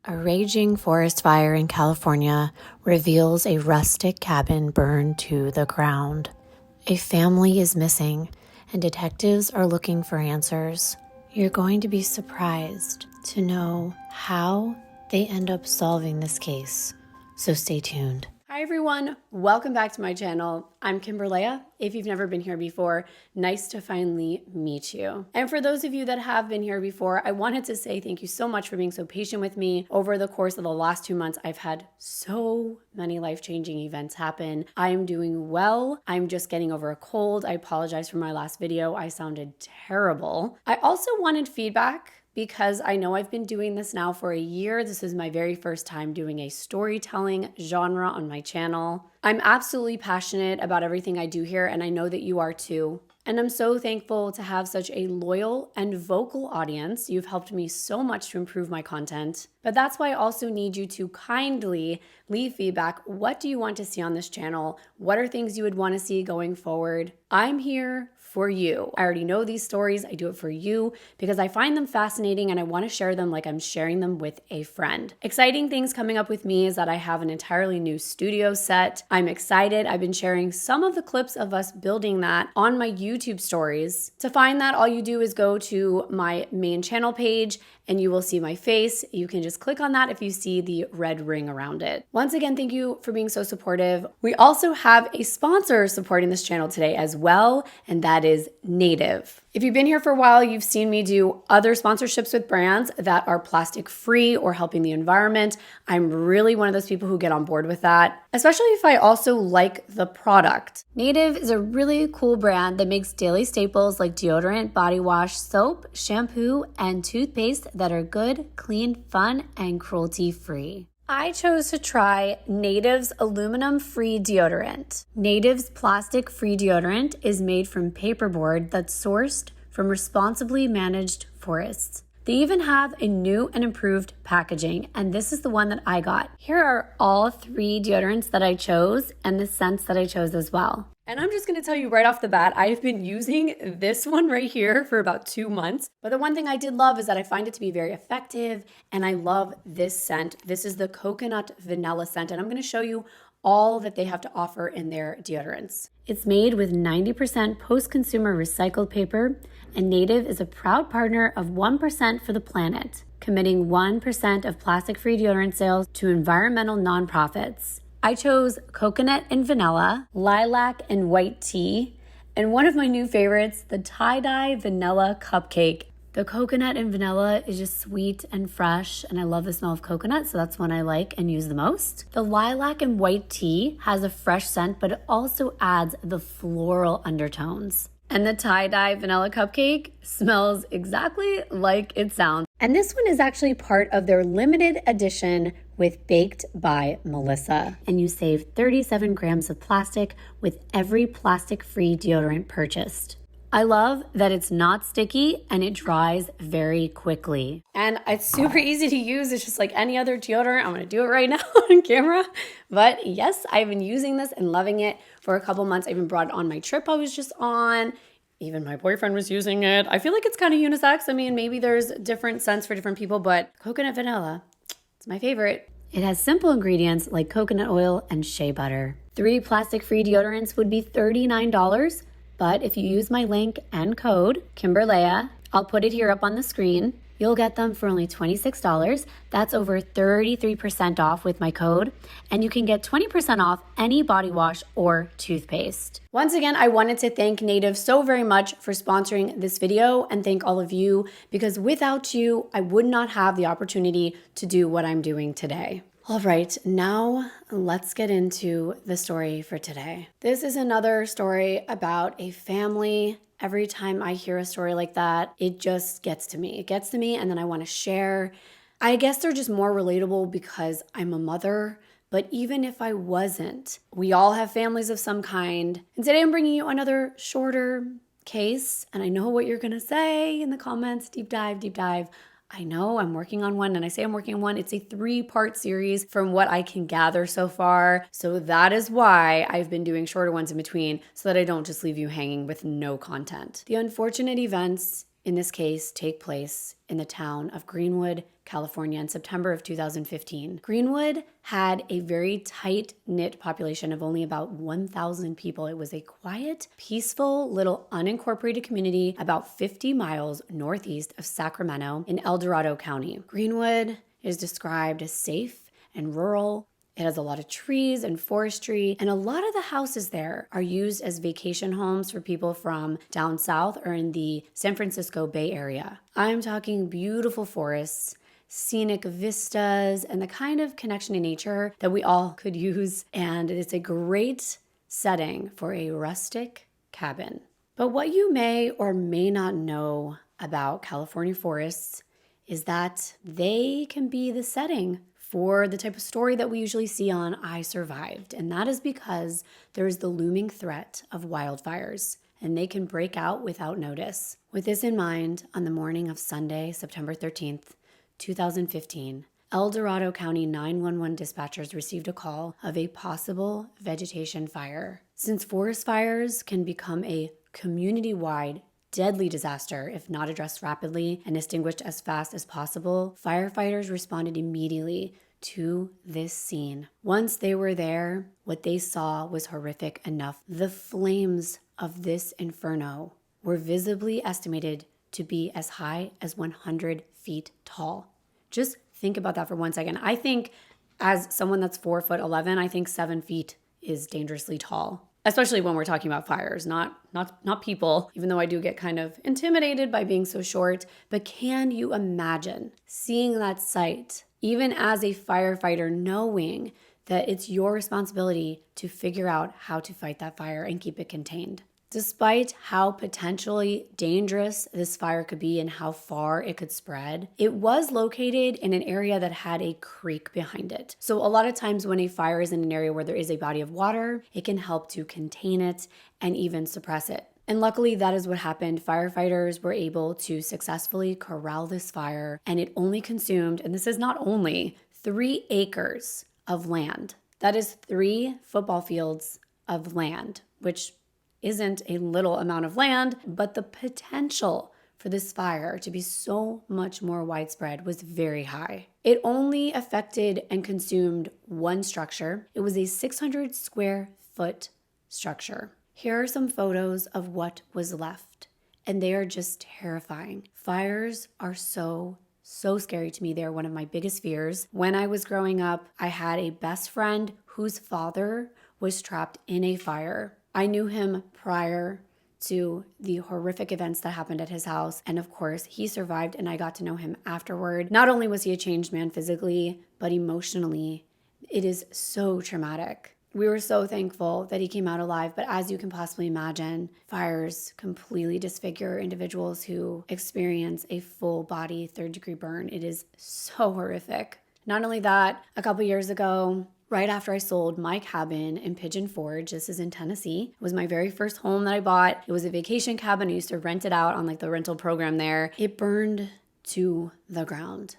A raging forest fire in California reveals a rustic cabin burned to the ground. A family is missing, and detectives are looking for answers. You're going to be surprised to know how they end up solving this case, so stay tuned. Hi everyone, welcome back to my channel. I'm Kimbyrleigha. If you've never been here before, nice to finally meet you. And for those of you that have been here before, I wanted to say thank you so much for being so patient with me. Over the course of the last 2 months, I've had so many life-changing events happen. I am doing well. I'm just getting over a cold. I apologize for my last video. I sounded terrible. I also wanted feedback because I know I've been doing this now for a year. This is my very first time doing a storytelling genre on my channel. I'm absolutely passionate about everything I do here, and I know that you are too. And I'm so thankful to have such a loyal and vocal audience. You've helped me so much to improve my content. But that's why I also need you to kindly leave feedback. What do you want to see on this channel? What are things you would want to see going forward? I'm here for you. I already know these stories. I do it for you because I find them fascinating and I want to share them like I'm sharing them with a friend. Exciting things coming up with me is that I have an entirely new studio set. I'm excited. I've been sharing some of the clips of us building that on my YouTube stories. To find that, all you do is go to my main channel page and you will see my face. You can just click on that if you see the red ring around it. Once again, thank you for being so supportive. We also have a sponsor supporting this channel today as well, and that is Native. If you've been here for a while, you've seen me do other sponsorships with brands that are plastic free or helping the environment. I'm really one of those people who get on board with that, especially if I also like the product. Native is a really cool brand that makes daily staples like deodorant, body wash, soap, shampoo, and toothpaste that are good, clean, fun, and cruelty-free. I chose to try Native's aluminum-free deodorant. Native's plastic-free deodorant is made from paperboard that's sourced from responsibly managed forests. They even have a new and improved packaging, and this is the one that I got. Here are all 3 deodorants that I chose and the scents that I chose as well. And I'm just gonna tell you right off the bat, I have been using this one right here for about 2 months. But the one thing I did love is that I find it to be very effective, and I love this scent. This is the coconut vanilla scent, and I'm gonna show you all that they have to offer in their deodorants. It's made with 90% post-consumer recycled paper, and Native is a proud partner of 1% for the planet, committing 1% of plastic-free deodorant sales to environmental nonprofits. I chose coconut and vanilla, lilac and white tea, and one of my new favorites, the tie-dye vanilla cupcake. The coconut and vanilla is just sweet and fresh, and I love the smell of coconut, so that's one I like and use the most. The lilac and white tea has a fresh scent, but it also adds the floral undertones. And the tie-dye vanilla cupcake smells exactly like it sounds. And this one is actually part of their limited edition with Baked by Melissa. And you save 37 grams of plastic with every plastic-free deodorant purchased. I love that it's not sticky and it dries very quickly. And it's super easy to use. It's just like any other deodorant. I'm gonna do it right now on camera. But yes, I've been using this and loving it for a couple months. I even brought it on my trip I was just on. Even my boyfriend was using it. I feel like it's kind of unisex. I mean, maybe there's different scents for different people, but coconut vanilla, it's my favorite. It has simple ingredients like coconut oil and shea butter. 3 plastic-free deodorants would be $39. But if you use my link and code, Kimbyrleigha, I'll put it here up on the screen, you'll get them for only $26. That's over 33% off with my code. And you can get 20% off any body wash or toothpaste. Once again, I wanted to thank Native so very much for sponsoring this video and thank all of you because without you, I would not have the opportunity to do what I'm doing today. All right, now let's get into the story for today. This is another story about a family. Every time I hear a story like that, it just gets to me. It gets to me and then I want to share. I guess they're just more relatable because I'm a mother, but even if I wasn't, we all have families of some kind. And today I'm bringing you another shorter case, and I know what you're gonna say in the comments, deep dive, deep dive. I know I'm working on one, and I say I'm working on one. It's a 3-part series from what I can gather so far. So that is why I've been doing shorter ones in between so that I don't just leave you hanging with no content. The unfortunate events in this case take place in the town of Greenwood, California in September of 2015. Greenwood had a very tight-knit population of only about 1,000 people. It was a quiet, peaceful, little unincorporated community about 50 miles northeast of Sacramento in El Dorado County. Greenwood is described as safe and rural. It has a lot of trees and forestry, and a lot of the houses there are used as vacation homes for people from down south or in the San Francisco Bay Area. I'm talking beautiful forests, scenic vistas, and the kind of connection to nature that we all could use, and it's a great setting for a rustic cabin. But what you may or may not know about California forests is that they can be the setting for the type of story that we usually see on I Survived. And that is because there is the looming threat of wildfires, and they can break out without notice. With this in mind, on the morning of Sunday, September 13th, 2015, El Dorado County 911 dispatchers received a call of a possible vegetation fire. Since forest fires can become a community-wide deadly disaster if not addressed rapidly and extinguished as fast as possible, firefighters responded immediately to this scene. Once they were there, what they saw was horrific enough. The flames of this inferno were visibly estimated to be as high as 100 feet tall. Just think about that for 1 second. I think as someone that's 4'11", I think 7 feet is dangerously tall. Especially when we're talking about fires, not people, even though I do get kind of intimidated by being so short. But can you imagine seeing that sight, even as a firefighter, knowing that it's your responsibility to figure out how to fight that fire and keep it contained? Despite how potentially dangerous this fire could be and how far it could spread, it was located in an area that had a creek behind it. So a lot of times when a fire is in an area where there is a body of water, it can help to contain it and even suppress it. And luckily, that is what happened. Firefighters were able to successfully corral this fire, and it only consumed, and this is not only, 3 acres of land. That is 3 football fields of land, which isn't a little amount of land, but the potential for this fire to be so much more widespread was very high. It only affected and consumed one structure. It was a 600 square foot structure. Here are some photos of what was left, and they are just terrifying. Fires are so scary to me. They're one of my biggest fears. When I was growing up, I had a best friend whose father was trapped in a fire. I knew him prior to the horrific events that happened at his house. And of course, he survived and I got to know him afterward. Not only was he a changed man physically, but emotionally. It is so traumatic. We were so thankful that he came out alive. But as you can possibly imagine, fires completely disfigure individuals who experience a full body 3rd-degree burn. It is so horrific. Not only that, a couple years ago, right after I sold my cabin in Pigeon Forge, this is in Tennessee. It was my very first home that I bought. It was a vacation cabin. I used to rent it out on the rental program there. It burned to the ground.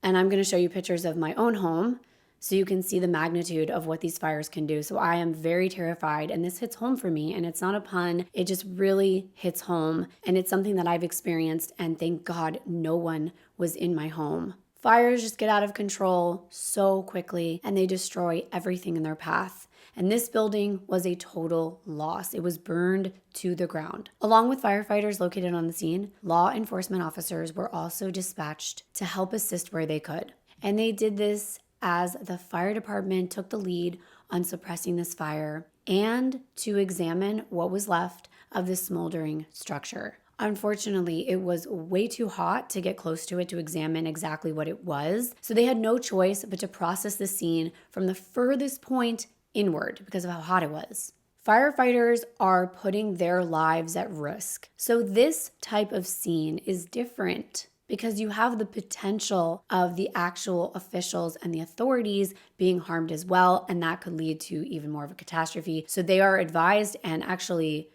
And I'm going to show you pictures of my own home so you can see the magnitude of what these fires can do. So I am very terrified, and this hits home for me, and it's not a pun. It just really hits home, and it's something that I've experienced, and thank God no one was in my home. Fires just get out of control so quickly, and they destroy everything in their path. And this building was a total loss. It was burned to the ground. Along with firefighters located on the scene, law enforcement officers were also dispatched to help assist where they could. And they did this as the fire department took the lead on suppressing this fire and to examine what was left of the smoldering structure. Unfortunately, it was way too hot to get close to it to examine exactly what it was. So they had no choice but to process the scene from the furthest point inward because of how hot it was. Firefighters are putting their lives at risk. So this type of scene is different because you have the potential of the actual officials and the authorities being harmed as well, and that could lead to even more of a catastrophe. So they are advised and actually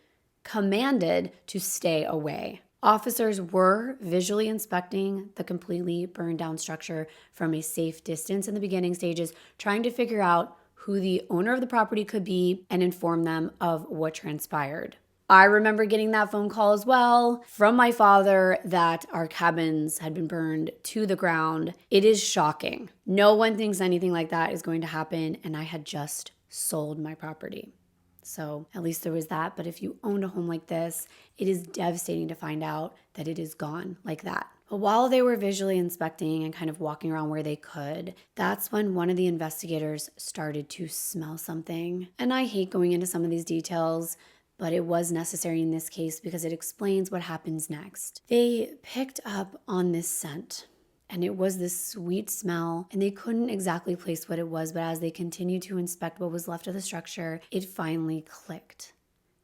commanded to stay away. Officers were visually inspecting the completely burned down structure from a safe distance in the beginning stages, trying to figure out who the owner of the property could be and inform them of what transpired. I remember getting that phone call as well from my father that our cabins had been burned to the ground. It is shocking. No one thinks anything like that is going to happen, and I had just sold my property. So at least there was that. But if you owned a home like this, it is devastating to find out that it is gone like that. But while they were visually inspecting and kind of walking around where they could, that's when one of the investigators started to smell something. And I hate going into some of these details, but it was necessary in this case because it explains what happens next. They picked up on this scent, and it was this sweet smell, and they couldn't exactly place what it was, but as they continued to inspect what was left of the structure, it finally clicked.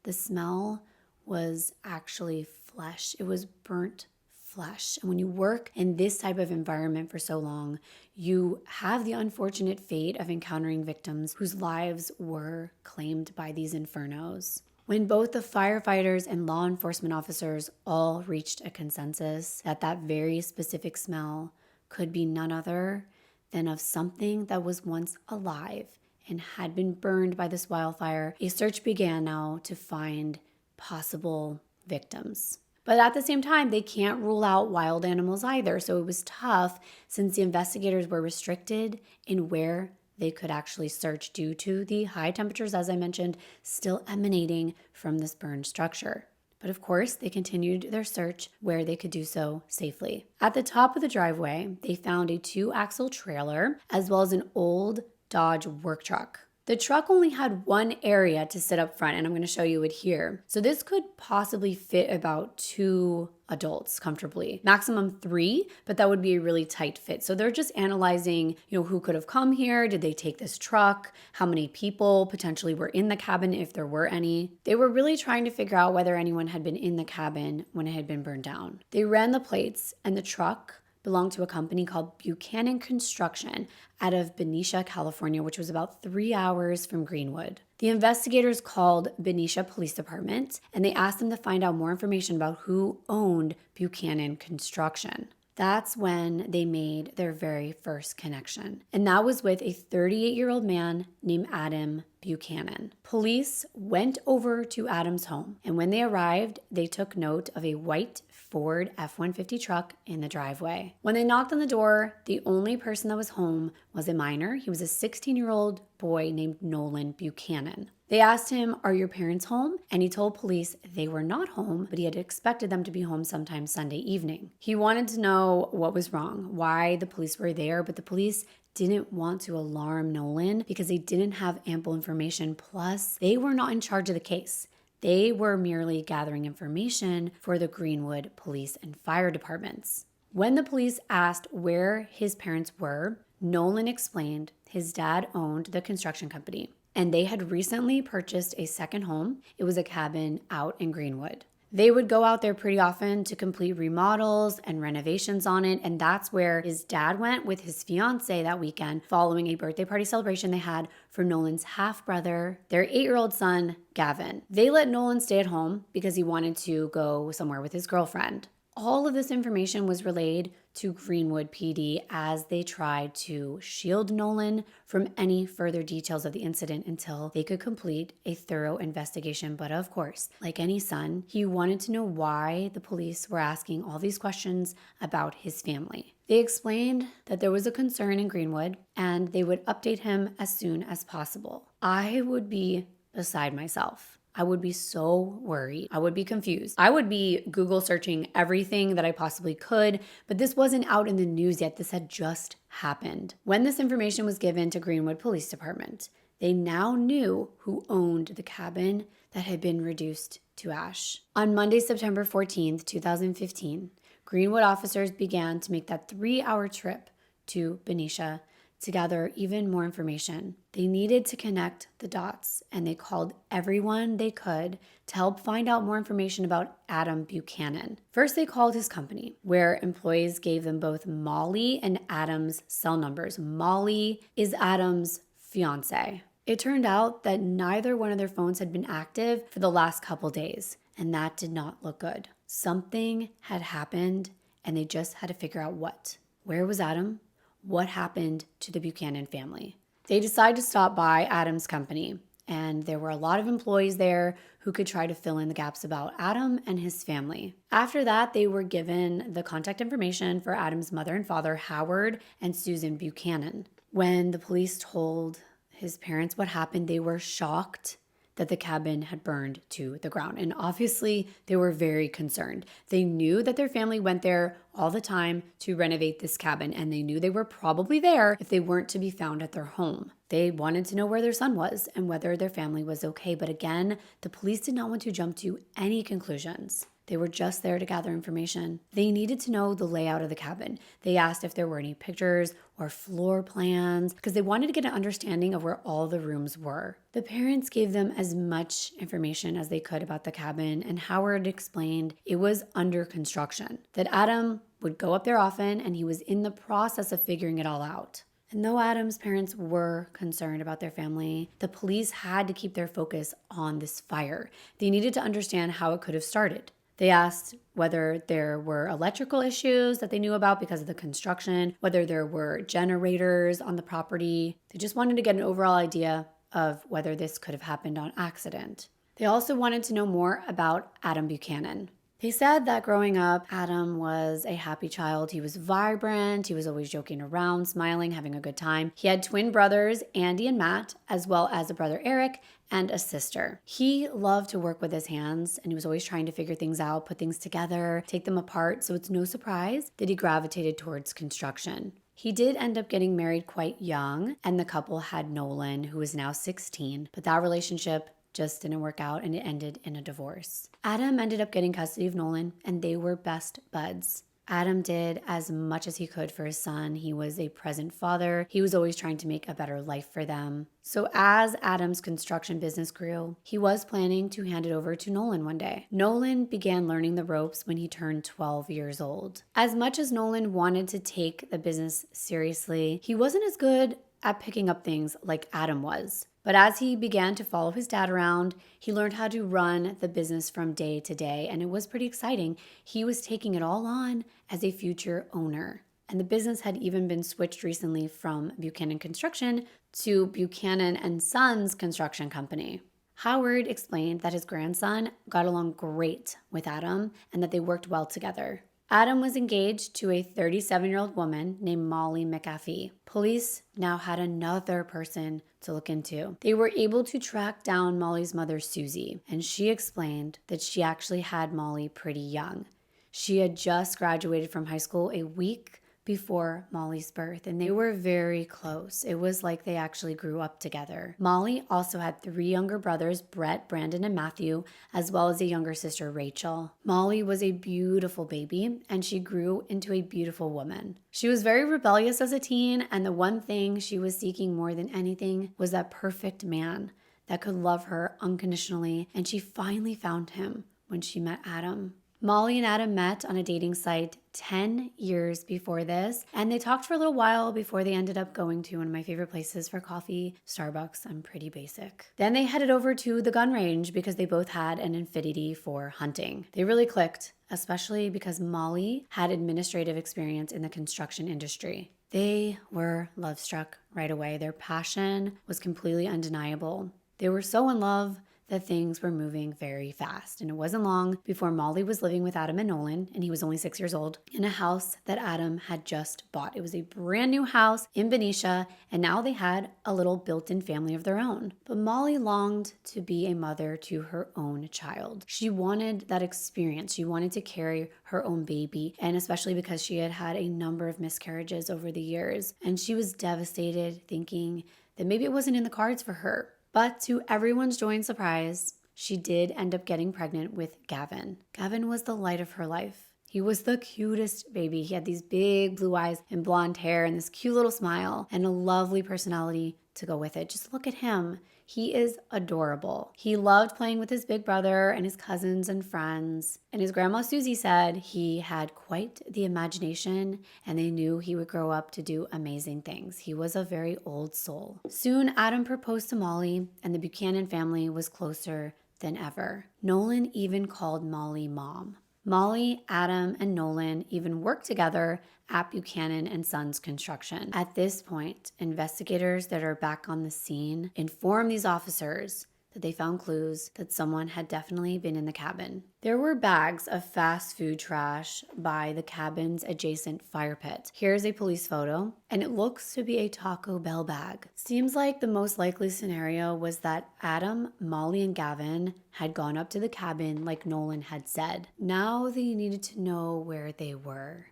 The smell was actually flesh. It was burnt flesh. And when you work in this type of environment for so long, you have the unfortunate fate of encountering victims whose lives were claimed by these infernos. When both the firefighters and law enforcement officers all reached a consensus that that very specific smell could be none other than of something that was once alive and had been burned by this wildfire, a search began now to find possible victims. But at the same time, they can't rule out wild animals either. So it was tough since the investigators were restricted in where they could actually search due to the high temperatures, as I mentioned, still emanating from this burned structure. But of course, they continued their search where they could do so safely. At the top of the driveway, they found a 2-axle trailer as well as an old Dodge work truck. The truck only had one area to sit up front, and I'm going to show you it here. So this could possibly fit about 2 adults comfortably, maximum 3, but that would be a really tight fit. So they're just analyzing, who could have come here? Did they take this truck? How many people potentially were in the cabin, if there were any? They were really trying to figure out whether anyone had been in the cabin when it had been burned down. They ran the plates, and the truck belonged to a company called Buchanan Construction out of Benicia, California, which was about 3 hours from Greenwood. The investigators called Benicia Police Department, and they asked them to find out more information about who owned Buchanan Construction. That's when they made their very first connection. And that was with a 38-year-old man named Adam Buchanan. Police went over to Adam's home, and when they arrived, they took note of a white Ford F-150 truck in the driveway. When they knocked on the door, the only person that was home was a minor. He was a 16-year-old boy named Nolan Buchanan. They asked him, "Are your parents home?" And he told police they were not home, but he had expected them to be home sometime Sunday evening. He wanted to know what was wrong, why the police were there, but the police didn't want to alarm Nolan because they didn't have ample information. Plus, they were not in charge of the case. They were merely gathering information for the Greenwood Police and Fire Departments. When the police asked where his parents were, Nolan explained his dad owned the construction company, and they had recently purchased a second home. It was a cabin out in Greenwood. They would go out there pretty often to complete remodels and renovations on it, and that's where his dad went with his fiance that weekend following a birthday party celebration they had for Nolan's half-brother, their 8-year-old son, Gavin. They let Nolan stay at home because he wanted to go somewhere with his girlfriend. All of this information was relayed to Greenwood PD as they tried to shield Nolan from any further details of the incident until they could complete a thorough investigation. But of course, like any son, he wanted to know why the police were asking all these questions about his family. They explained that there was a concern in Greenwood and they would update him as soon as possible. I would be beside myself. I would be so worried. I would be confused. I would be Google searching everything that I possibly could, but this wasn't out in the news yet. This had just happened. When this information was given to Greenwood Police Department, they now knew who owned the cabin that had been reduced to ash. On Monday, September 14th, 2015, Greenwood officers began to make that 3-hour trip to Benicia to gather even more information. They needed to connect the dots, and they called everyone they could to help find out more information about Adam Buchanan. First, they called his company, where employees gave them both Molly and Adam's cell numbers. Molly is Adam's fiance. It turned out that neither one of their phones had been active for the last couple days, and that did not look good. Something had happened, and they just had to figure out what. Where was Adam? What happened to the Buchanan family? They decided to stop by Adam's company, and there were a lot of employees there who could try to fill in the gaps about Adam and his family. After that, they were given the contact information for Adam's mother and father, Howard and Susan Buchanan. When the police told his parents what happened, they were shocked that the cabin had burned to the ground. And obviously, they were very concerned. They knew that their family went there all the time to renovate this cabin, and they knew they were probably there if they weren't to be found at their home. They wanted to know where their son was and whether their family was okay. But again, the police did not want to jump to any conclusions. They were just there to gather information. They needed to know the layout of the cabin. They asked if there were any pictures or floor plans because they wanted to get an understanding of where all the rooms were. The parents gave them as much information as they could about the cabin, and Howard explained it was under construction, that Adam would go up there often and he was in the process of figuring it all out. And though Adam's parents were concerned about their family, the police had to keep their focus on this fire. They needed to understand how it could have started. They asked whether there were electrical issues that they knew about because of the construction, whether there were generators on the property. They just wanted to get an overall idea of whether this could have happened on accident. They also wanted to know more about Adam Buchanan. They said that growing up, Adam was a happy child. He was vibrant. He was always joking around, smiling, having a good time. He had twin brothers, Andy and Matt, as well as a brother, Eric, and a sister. He loved to work with his hands, and he was always trying to figure things out, put things together, take them apart. So it's no surprise that he gravitated towards construction. He did end up getting married quite young, and the couple had Nolan, who is now 16, but that relationship just didn't work out and it ended in a divorce. Adam ended up getting custody of Nolan and they were best buds. Adam did as much as he could for his son. He was a present father. He was always trying to make a better life for them. So as Adam's construction business grew, he was planning to hand it over to Nolan one day. Nolan began learning the ropes when he turned 12 years old. As much as Nolan wanted to take the business seriously, he wasn't as good at picking up things like Adam was. But as he began to follow his dad around, he learned how to run the business from day to day, and it was pretty exciting. He was taking it all on as a future owner. And the business had even been switched recently from Buchanan Construction to Buchanan and Sons Construction Company. Howard explained that his grandson got along great with Adam and that they worked well together. Adam was engaged to a 37-year-old woman named Molly McAfee. Police now had another person to look into. They were able to track down Molly's mother, Susie, and she explained that she actually had Molly pretty young. She had just graduated from high school a week before Molly's birth, and they were very close. It was like they actually grew up together. Molly also had 3 younger brothers, Brett, Brandon, and Matthew, as well as a younger sister, Rachel. Molly was a beautiful baby, and she grew into a beautiful woman. She was very rebellious as a teen, and the one thing she was seeking more than anything was that perfect man that could love her unconditionally, and she finally found him when she met Adam. Molly and Adam met on a dating site 10 years before this, and they talked for a little while before they ended up going to one of my favorite places for coffee, Starbucks. I'm pretty basic. Then they headed over to the gun range because they both had an affinity for hunting. They really clicked, especially because Molly had administrative experience in the construction industry. They were love-struck right away. Their passion was completely undeniable. They were so in love that things were moving very fast. And it wasn't long before Molly was living with Adam and Nolan, and he was only 6 years old, in a house that Adam had just bought. It was a brand new house in Benicia, and now they had a little built-in family of their own. But Molly longed to be a mother to her own child. She wanted that experience. She wanted to carry her own baby, and especially because she had had a number of miscarriages over the years. And she was devastated, thinking that maybe it wasn't in the cards for her. But to everyone's joy and surprise, she did end up getting pregnant with Gavin. Gavin was the light of her life. He was the cutest baby. He had these big blue eyes and blonde hair and this cute little smile and a lovely personality to go with it. Just look at him. He is adorable. He loved playing with his big brother and his cousins and friends. And his grandma Susie said he had quite the imagination and they knew he would grow up to do amazing things. He was a very old soul. Soon, Adam proposed to Molly and the Buchanan family was closer than ever. Nolan even called Molly Mom. Molly, Adam, and Nolan even worked together at Buchanan and Sons Construction. At this point, investigators that are back on the scene inform these officers that they found clues that someone had definitely been in the cabin. There were bags of fast food trash by the cabin's adjacent fire pit. Here's a police photo, and it looks to be a Taco Bell bag. Seems like the most likely scenario was that Adam, Molly, and Gavin had gone up to the cabin like Nolan had said. Now they needed to know where they were,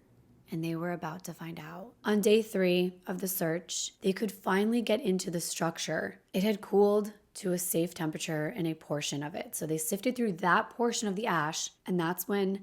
and they were about to find out. On day 3 of the search, they could finally get into the structure. It had cooled to a safe temperature in a portion of it. So they sifted through that portion of the ash, and that's when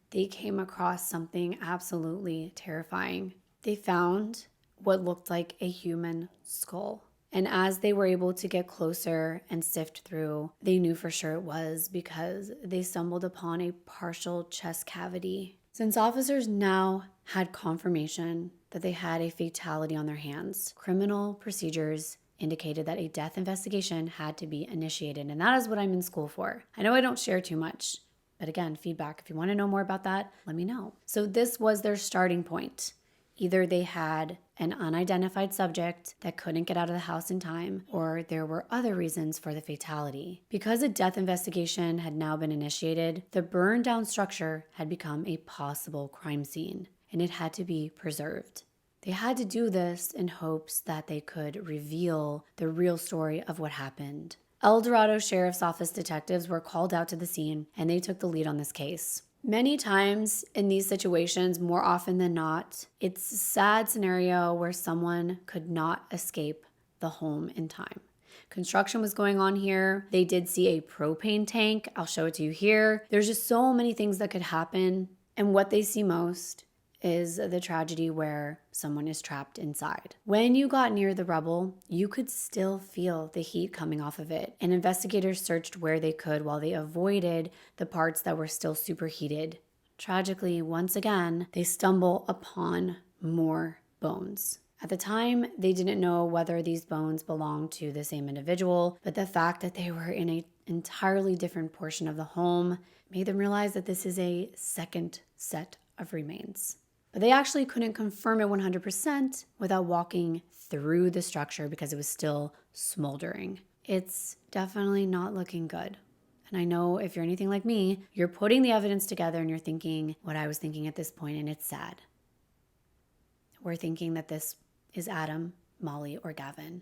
they came across something absolutely terrifying. They found what looked like a human skull. And as they were able to get closer and sift through, they knew for sure it was because they stumbled upon a partial chest cavity. Since officers now had confirmation that they had a fatality on their hands, criminal procedures indicated that a death investigation had to be initiated, and that is what I'm in school for. I know I don't share too much, but again, feedback. If you want to know more about that, let me know. So this was their starting point. Either they had an unidentified subject that couldn't get out of the house in time, or there were other reasons for the fatality. Because a death investigation had now been initiated, the burned down structure had become a possible crime scene, and it had to be preserved. They had to do this in hopes that they could reveal the real story of what happened. El Dorado Sheriff's Office detectives were called out to the scene, and they took the lead on this case. Many times in these situations, more often than not, it's a sad scenario where someone could not escape the home in time. Construction was going on here. They did see a propane tank. I'll show it to you here. There's just so many things that could happen, and what they see most is the tragedy where someone is trapped inside. When you got near the rubble, you could still feel the heat coming off of it, and investigators searched where they could while they avoided the parts that were still superheated. Tragically, once again, they stumble upon more bones. At the time, they didn't know whether these bones belonged to the same individual, but the fact that they were in an entirely different portion of the home made them realize that this is a second set of remains. But they actually couldn't confirm it 100% without walking through the structure because it was still smoldering. It's definitely not looking good. And I know if you're anything like me, you're putting the evidence together and you're thinking what I was thinking at this point, and it's sad. We're thinking that this is Adam, Molly, or Gavin,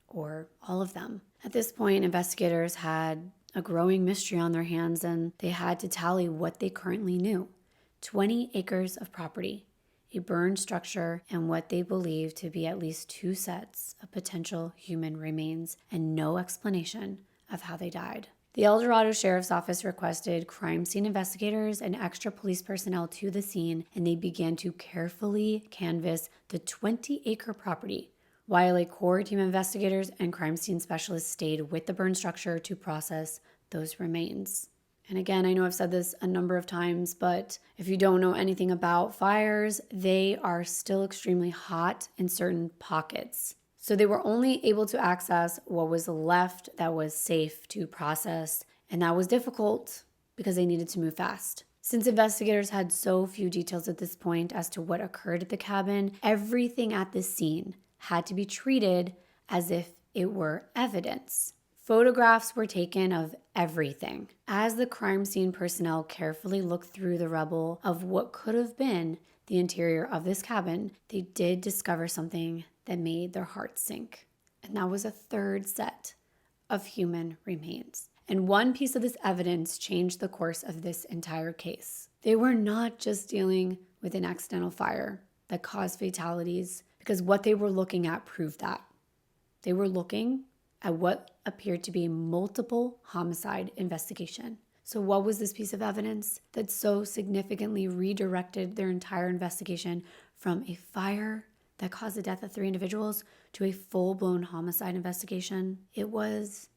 or all of them. At this point, investigators had a growing mystery on their hands, and they had to tally what they currently knew. 20 acres of property, a burned structure, and what they believed to be at least 2 sets of potential human remains, and no explanation of how they died. The El Dorado Sheriff's Office requested crime scene investigators and extra police personnel to the scene, and they began to carefully canvass the 20-acre property, while a core team of investigators and crime scene specialists stayed with the burned structure to process those remains. And again, I know I've said this a number of times, but if you don't know anything about fires, they are still extremely hot in certain pockets. So they were only able to access what was left that was safe to process, and that was difficult because they needed to move fast. Since investigators had so few details at this point as to what occurred at the cabin, everything at the scene had to be treated as if it were evidence. Photographs were taken of everything. As the crime scene personnel carefully looked through the rubble of what could have been the interior of this cabin, they did discover something that made their hearts sink. And that was a 3rd set of human remains. And one piece of this evidence changed the course of this entire case. They were not just dealing with an accidental fire that caused fatalities, because what they were looking at proved that. They were looking at what appeared to be multiple homicide investigation. So what was this piece of evidence that so significantly redirected their entire investigation from a fire that caused the death of 3 individuals to a full-blown homicide investigation? It was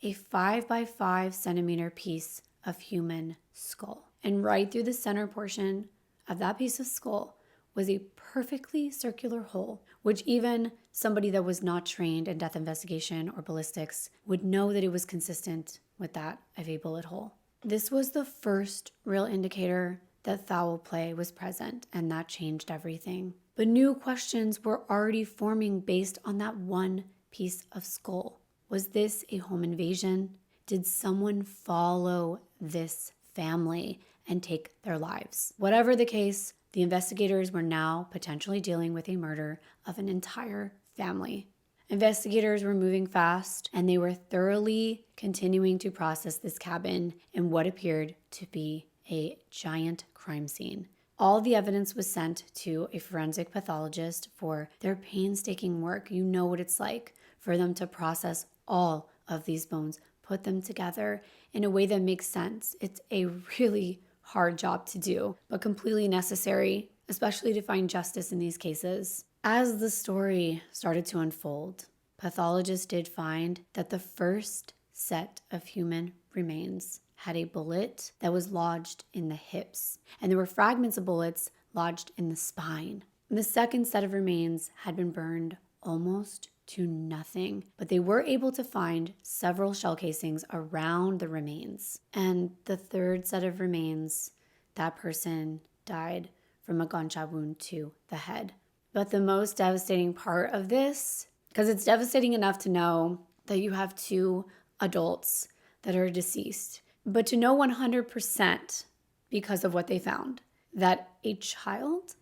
a 5 by 5 centimeter piece of human skull. And right through the center portion of that piece of skull was a perfectly circular hole, which even somebody that was not trained in death investigation or ballistics would know that it was consistent with that of a bullet hole. This was the first real indicator that foul play was present, and that changed everything. But new questions were already forming based on that one piece of skull. Was this a home invasion? Did someone follow this family and take their lives? Whatever the case, the investigators were now potentially dealing with a murder of an entire family. Investigators were moving fast, and they were thoroughly continuing to process this cabin in what appeared to be a giant crime scene. All the evidence was sent to a forensic pathologist for their painstaking work. You know what it's like for them to process all of these bones, put them together in a way that makes sense. It's a really hard job to do, but completely necessary, especially to find justice in these cases. As the story started to unfold, pathologists did find that the first set of human remains had a bullet that was lodged in the hips, and there were fragments of bullets lodged in the spine. And the second set of remains had been burned almost to nothing, but they were able to find several shell casings around the remains. And the third set of remains, that person died from a gunshot wound to the head. But the most devastating part of this, because it's devastating enough to know that you have two adults that are deceased, but to know 100% because of what they found, that a child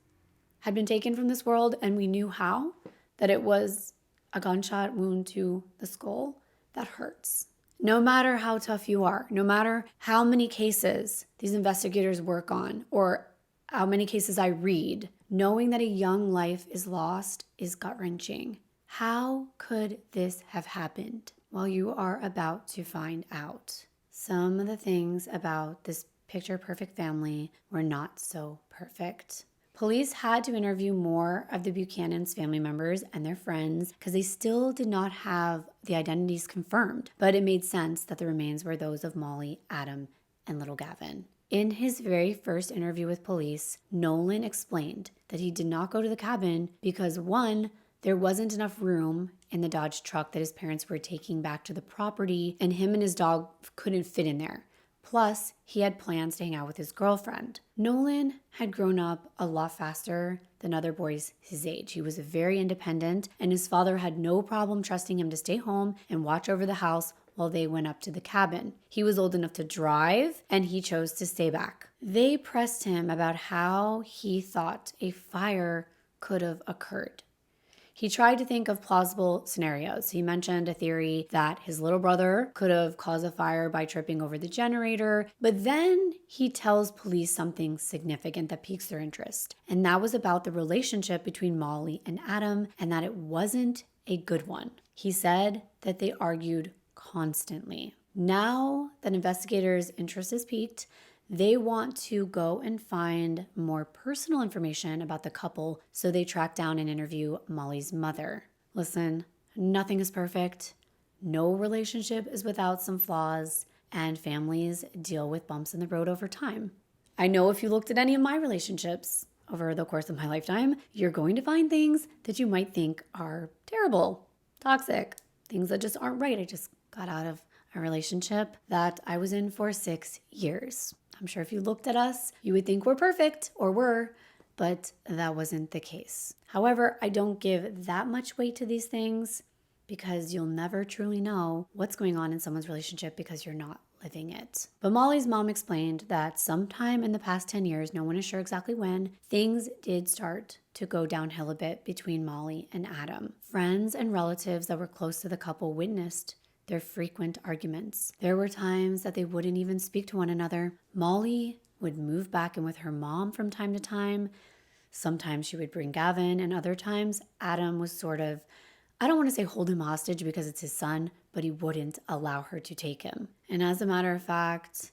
had been taken from this world, and we knew how, that it was a gunshot wound to the skull, that hurts. No matter how tough you are, no matter how many cases these investigators work on, or how many cases I read, knowing that a young life is lost is gut-wrenching. How could this have happened? Well, you are about to find out. Some of the things about this picture-perfect family were not so perfect. Police had to interview more of the Buchanan's family members and their friends because they still did not have the identities confirmed, but it made sense that the remains were those of Molly, Adam, and little Gavin. In his very first interview with police, Nolan explained that he did not go to the cabin because, one, there wasn't enough room in the Dodge truck that his parents were taking back to the property, and him and his dog couldn't fit in there. Plus, he had plans to hang out with his girlfriend. Nolan had grown up a lot faster than other boys his age. He was very independent, and his father had no problem trusting him to stay home and watch over the house while they went up to the cabin. He was old enough to drive, and he chose to stay back. They pressed him about how he thought a fire could have occurred. He tried to think of plausible scenarios. He mentioned a theory that his little brother could have caused a fire by tripping over the generator, but then he tells police something significant that piques their interest. And that was about the relationship between Molly and Adam, and that it wasn't a good one. He said that they argued constantly. Now that investigators' interest is piqued, they want to go and find more personal information about the couple, so they track down and interview Molly's mother. Listen, nothing is perfect. No relationship is without some flaws, and families deal with bumps in the road over time. I know if you looked at any of my relationships over the course of my lifetime, you're going to find things that you might think are terrible, toxic, things that just aren't right. I just got out of a relationship that I was in for 6 years. I'm sure if you looked at us, you would think we're perfect, or were, but that wasn't the case. However, I don't give that much weight to these things because you'll never truly know what's going on in someone's relationship because you're not living it. But Molly's mom explained that sometime in the past 10 years, no one is sure exactly when, things did start to go downhill a bit between Molly and Adam. Friends and relatives that were close to the couple witnessed their frequent arguments. There were times that they wouldn't even speak to one another. Molly would move back in with her mom from time to time. Sometimes she would bring Gavin, and other times Adam was sort of, I don't want to say hold him hostage because it's his son, but he wouldn't allow her to take him. And as a matter of fact,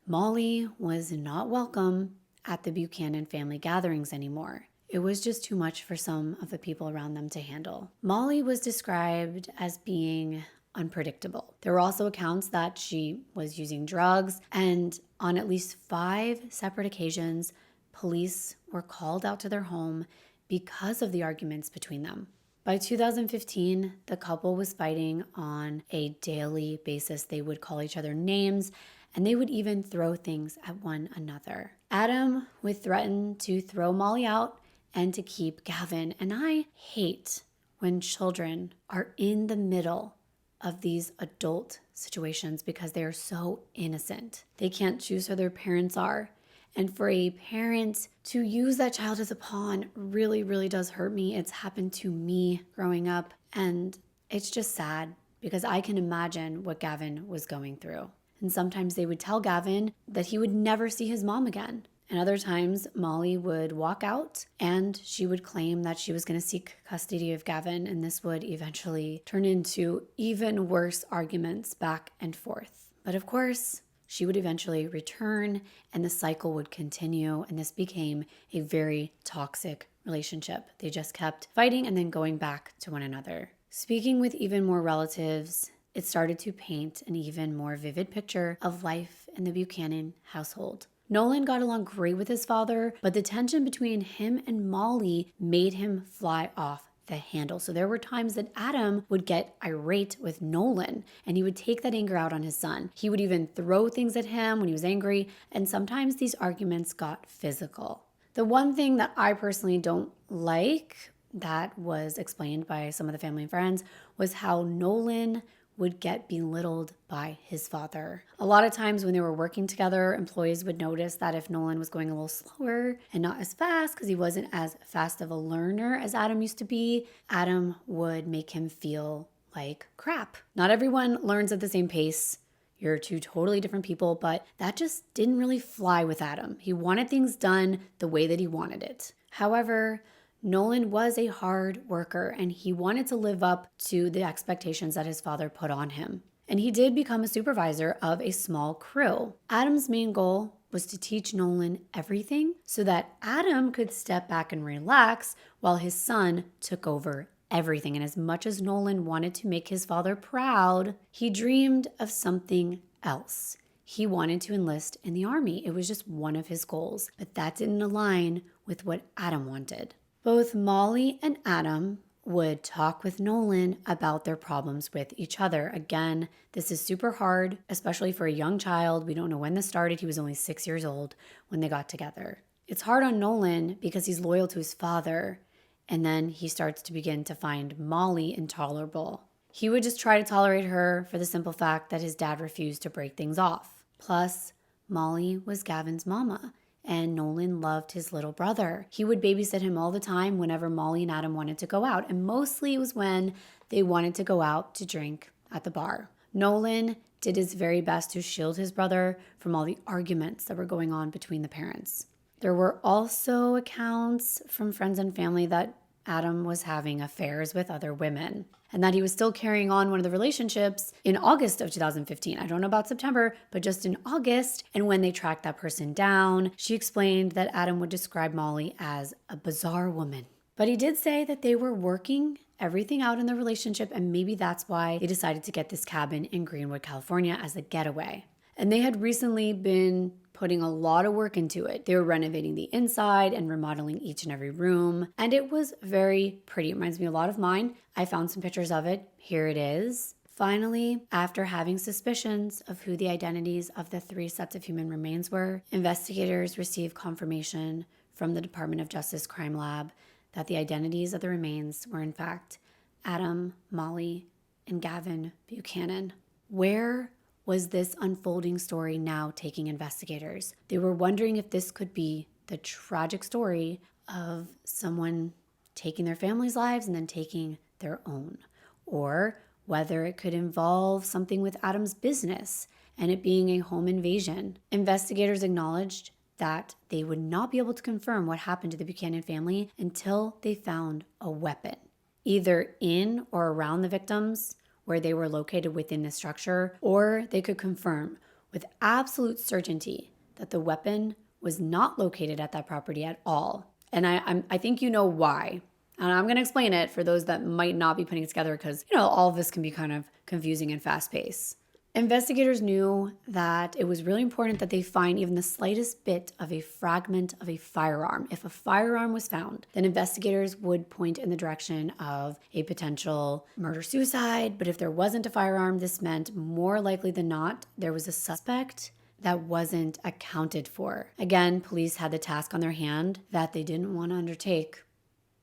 Molly was not welcome at the Buchanan family gatherings anymore. It was just too much for some of the people around them to handle. Molly was described as being unpredictable. There were also accounts that she was using drugs, and on at least 5 separate occasions, police were called out to their home because of the arguments between them. By 2015, the couple was fighting on a daily basis. They would call each other names, and they would even throw things at one another. Adam would threaten to throw Molly out and to keep Gavin. And I hate when children are in the middle of these adult situations because they are so innocent. They can't choose who their parents are. And for a parent to use that child as a pawn really, really does hurt me. It's happened to me growing up, and it's just sad because I can imagine what Gavin was going through. And sometimes they would tell Gavin that he would never see his mom again. And other times, Molly would walk out and she would claim that she was going to seek custody of Gavin, and this would eventually turn into even worse arguments back and forth. But of course, she would eventually return and the cycle would continue, and this became a very toxic relationship. They just kept fighting and then going back to one another. Speaking with even more relatives, it started to paint an even more vivid picture of life in the Buchanan household. Nolan got along great with his father, but the tension between him and Molly made him fly off the handle. So there were times that Adam would get irate with Nolan and he would take that anger out on his son. He would even throw things at him when he was angry, and sometimes these arguments got physical. The one thing that I personally don't like that was explained by some of the family and friends was how Nolan would get belittled by his father. A lot of times when they were working together, employees would notice that if Nolan was going a little slower and not as fast because he wasn't as fast of a learner as Adam used to be, Adam would make him feel like crap. Not everyone learns at the same pace. You're two totally different people, but that just didn't really fly with Adam. He wanted things done the way that he wanted it. However, Nolan was a hard worker and he wanted to live up to the expectations that his father put on him. And he did become a supervisor of a small crew. Adam's main goal was to teach Nolan everything so that Adam could step back and relax while his son took over everything. And as much as Nolan wanted to make his father proud, he dreamed of something else. He wanted to enlist in the army. It was just one of his goals, but that didn't align with what Adam wanted. Both Molly and Adam would talk with Nolan about their problems with each other. Again, this is super hard, especially for a young child. We don't know when this started. He was only 6 years old when they got together. It's hard on Nolan because he's loyal to his father, and then he starts to begin to find Molly intolerable. He would just try to tolerate her for the simple fact that his dad refused to break things off. Plus, Molly was Gavin's mama, and Nolan loved his little brother. He would babysit him all the time whenever Molly and Adam wanted to go out, and mostly it was when they wanted to go out to drink at the bar. Nolan did his very best to shield his brother from all the arguments that were going on between the parents. There were also accounts from friends and family that Adam was having affairs with other women and that he was still carrying on one of the relationships in August of 2015. I don't know about September, but just in August. And when they tracked that person down, she explained that Adam would describe Molly as a bizarre woman. But he did say that they were working everything out in the relationship, and maybe that's why they decided to get this cabin in Greenwood, California as a getaway. And they had recently been putting a lot of work into it. They were renovating the inside and remodeling each and every room, and it was very pretty. It reminds me a lot of mine. I found some pictures of it. Here it is. Finally, after having suspicions of who the identities of the 3 sets of human remains were, investigators received confirmation from the Department of Justice Crime Lab that the identities of the remains were in fact Adam, Molly, and Gavin Buchanan. Where was this unfolding story now taking investigators? They were wondering if this could be the tragic story of someone taking their family's lives and then taking their own, or whether it could involve something with Adam's business and it being a home invasion. Investigators acknowledged that they would not be able to confirm what happened to the Buchanan family until they found a weapon, either in or around the victims where they were located within the structure, or they could confirm with absolute certainty that the weapon was not located at that property at all. And I think you know why. And I'm going to explain it for those that might not be putting it together because, all of this can be kind of confusing and fast-paced. Investigators knew that it was really important that they find even the slightest bit of a fragment of a firearm. If a firearm was found, then investigators would point in the direction of a potential murder-suicide. But if there wasn't a firearm, this meant more likely than not, there was a suspect that wasn't accounted for. Again, police had the task on their hand that they didn't want to undertake,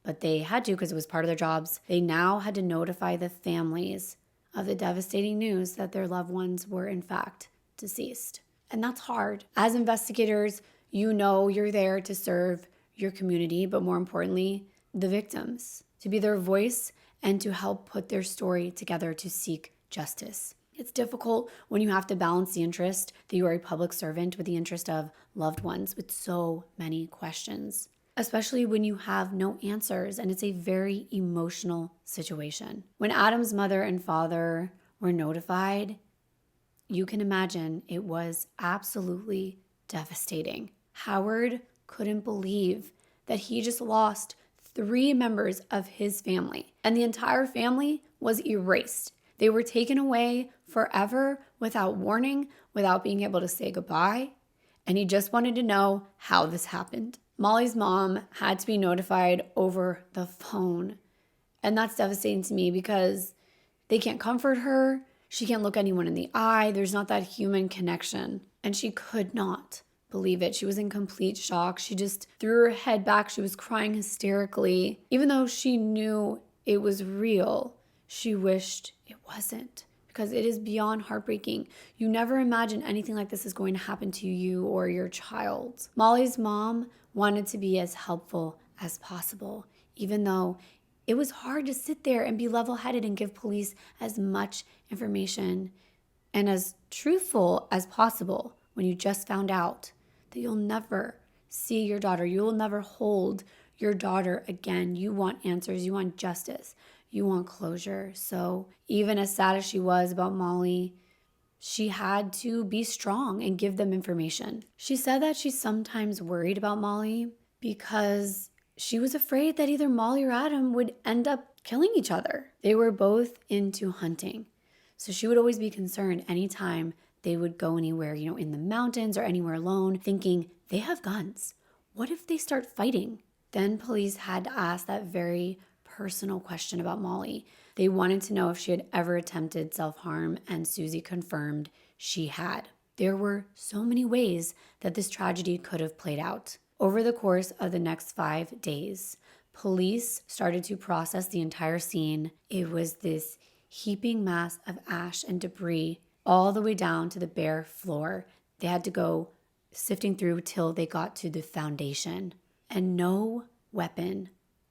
but they had to because it was part of their jobs. They now had to notify the families of the devastating news that their loved ones were in fact deceased. And that's hard. As investigators, you know you're there to serve your community, but more importantly, the victims, to be their voice and to help put their story together to seek justice. It's difficult when you have to balance the interest that you are a public servant with the interest of loved ones with so many questions, especially when you have no answers and it's a very emotional situation. When Adam's mother and father were notified, you can imagine it was absolutely devastating. Howard couldn't believe that he just lost 3 members of his family, and the entire family was erased. They were taken away forever without warning, without being able to say goodbye, and he just wanted to know how this happened. Molly's mom had to be notified over the phone, and that's devastating to me because they can't comfort her. She can't look anyone in the eye. There's not that human connection, and she could not believe it. She was in complete shock. She just threw her head back. She was crying hysterically. Even though she knew it was real, she wished it wasn't, because it is beyond heartbreaking. You never imagine anything like this is going to happen to you or your child. Molly's mom wanted to be as helpful as possible, even though it was hard to sit there and be level-headed and give police as much information and as truthful as possible when you just found out that you'll never see your daughter. You will never hold your daughter again. You want answers. You want justice. You want closure. So even as sad as she was about Molly, she had to be strong and give them information. She said that she sometimes worried about Molly because she was afraid that either Molly or Adam would end up killing each other. They were both into hunting. So she would always be concerned anytime they would go anywhere, in the mountains or anywhere alone, thinking, they have guns. What if they start fighting? Then police had to ask that very personal question about Molly. They wanted to know if she had ever attempted self-harm, and Susie confirmed she had. There were so many ways that this tragedy could have played out. Over the course of the next 5 days, police started to process the entire scene. It was this heaping mass of ash and debris all the way down to the bare floor. They had to go sifting through till they got to the foundation, and no weapon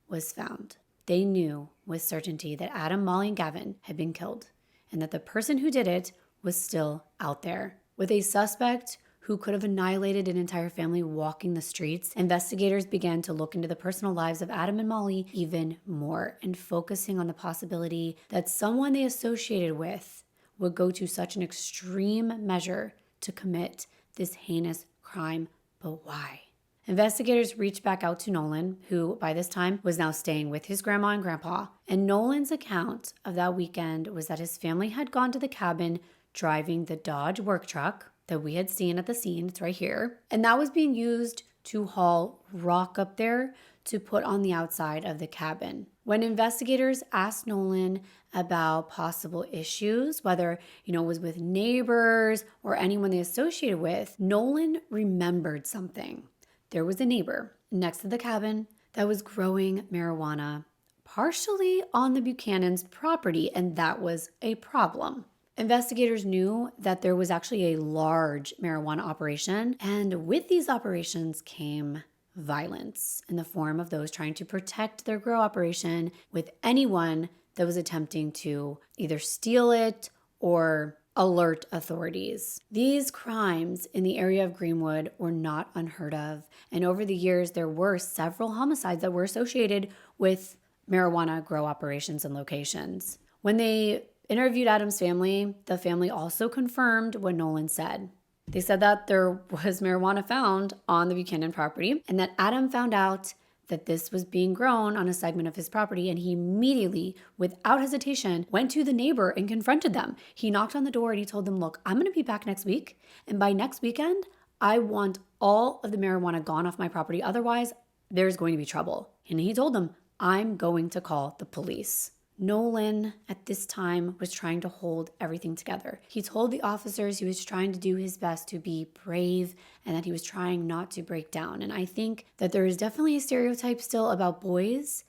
was found. They knew with certainty that Adam, Molly, and Gavin had been killed, and that the person who did it was still out there. With a suspect who could have annihilated an entire family walking the streets, investigators began to look into the personal lives of Adam and Molly even more, and focusing on the possibility that someone they associated with would go to such an extreme measure to commit this heinous crime. But why? Investigators reached back out to Nolan, who by this time was now staying with his grandma and grandpa. And Nolan's account of that weekend was that his family had gone to the cabin driving the Dodge work truck that we had seen at the scene. It's right here. And that was being used to haul rock up there to put on the outside of the cabin. When investigators asked Nolan about possible issues, whether, it was with neighbors or anyone they associated with, Nolan remembered something. There was a neighbor next to the cabin that was growing marijuana, partially on the Buchanan's property, and that was a problem. Investigators knew that there was actually a large marijuana operation, and with these operations came violence in the form of those trying to protect their grow operation with anyone that was attempting to either steal it or alert authorities. These crimes in the area of Greenwood were not unheard of, and over the years there were several homicides that were associated with marijuana grow operations and locations. When they interviewed Adam's family, the family also confirmed what Nolan said. They said that there was marijuana found on the Buchanan property, and that Adam found out that this was being grown on a segment of his property, and he immediately, without hesitation, went to the neighbor and confronted them. He knocked on the door and he told them, look, I'm going to be back next week, and by next weekend, I want all of the marijuana gone off my property. Otherwise, there's going to be trouble. And he told them, I'm going to call the police. Nolan, at this time, was trying to hold everything together. He told the officers he was trying to do his best to be brave and that he was trying not to break down. And I think that there is definitely a stereotype still about boys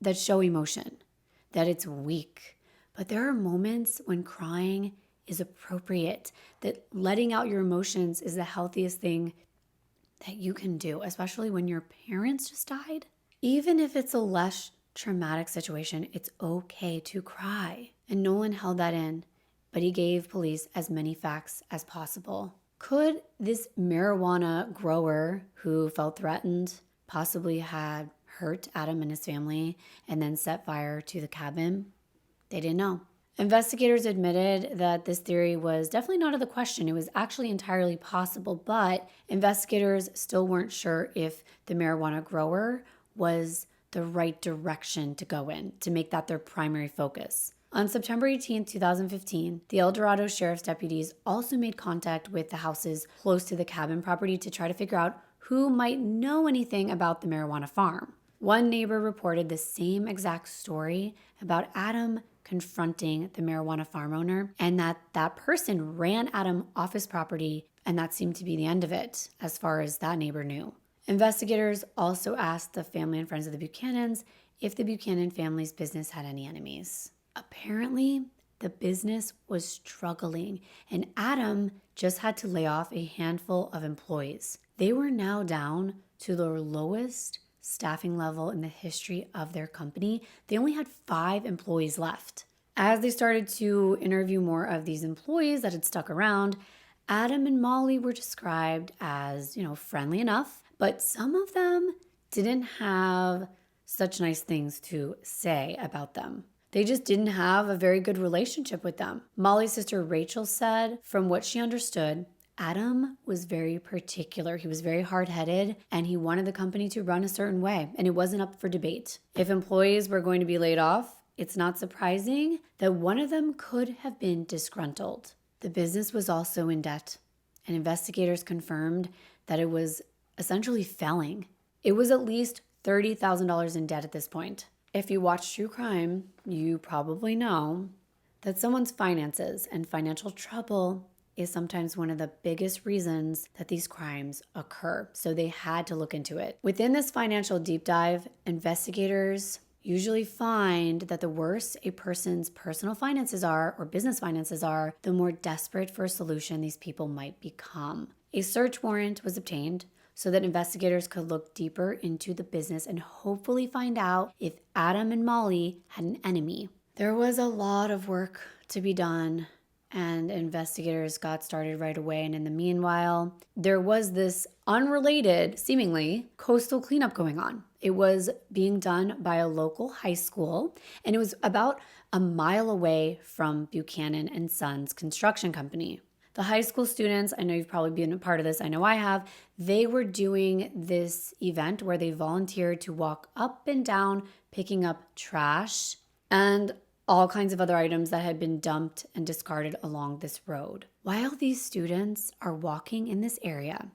that show emotion, that it's weak. But there are moments when crying is appropriate, that letting out your emotions is the healthiest thing that you can do, especially when your parents just died. Even if it's a less traumatic situation, it's okay to cry. And Nolan held that in, but he gave police as many facts as possible. Could this marijuana grower who felt threatened possibly had hurt Adam and his family and then set fire to the cabin? They didn't know. Investigators admitted that this theory was definitely not out of the question. It was actually entirely possible, but investigators still weren't sure if the marijuana grower was the right direction to go in, to make that their primary focus. On September 18, 2015, the El Dorado Sheriff's deputies also made contact with the houses close to the cabin property to try to figure out who might know anything about the marijuana farm. One neighbor reported the same exact story about Adam confronting the marijuana farm owner, and that person ran Adam off his property, and that seemed to be the end of it, as far as that neighbor knew. Investigators also asked the family and friends of the Buchanans if the Buchanan family's business had any enemies. Apparently, the business was struggling, and Adam just had to lay off a handful of employees. They were now down to their lowest staffing level in the history of their company. They only had 5 employees left. As they started to interview more of these employees that had stuck around, Adam and Molly were described as, friendly enough, but some of them didn't have such nice things to say about them. They just didn't have a very good relationship with them. Molly's sister Rachel said, from what she understood, Adam was very particular. He was very hard-headed, and he wanted the company to run a certain way, and it wasn't up for debate. If employees were going to be laid off, it's not surprising that one of them could have been disgruntled. The business was also in debt, and investigators confirmed that it was essentially failing. It was at least $30,000 in debt at this point. If you watch true crime, you probably know that someone's finances and financial trouble is sometimes one of the biggest reasons that these crimes occur. So they had to look into it. Within this financial deep dive, investigators usually find that the worse a person's personal finances are or business finances are, the more desperate for a solution these people might become. A search warrant was obtained so that investigators could look deeper into the business and hopefully find out if Adam and Molly had an enemy. There was a lot of work to be done, and investigators got started right away. And in the meanwhile, there was this unrelated, seemingly, coastal cleanup going on. It was being done by a local high school, and it was about a mile away from Buchanan and Sons Construction Company. The high school students, I know you've probably been a part of this, I know I have, they were doing this event where they volunteered to walk up and down picking up trash and all kinds of other items that had been dumped and discarded along this road. While these students are walking in this area,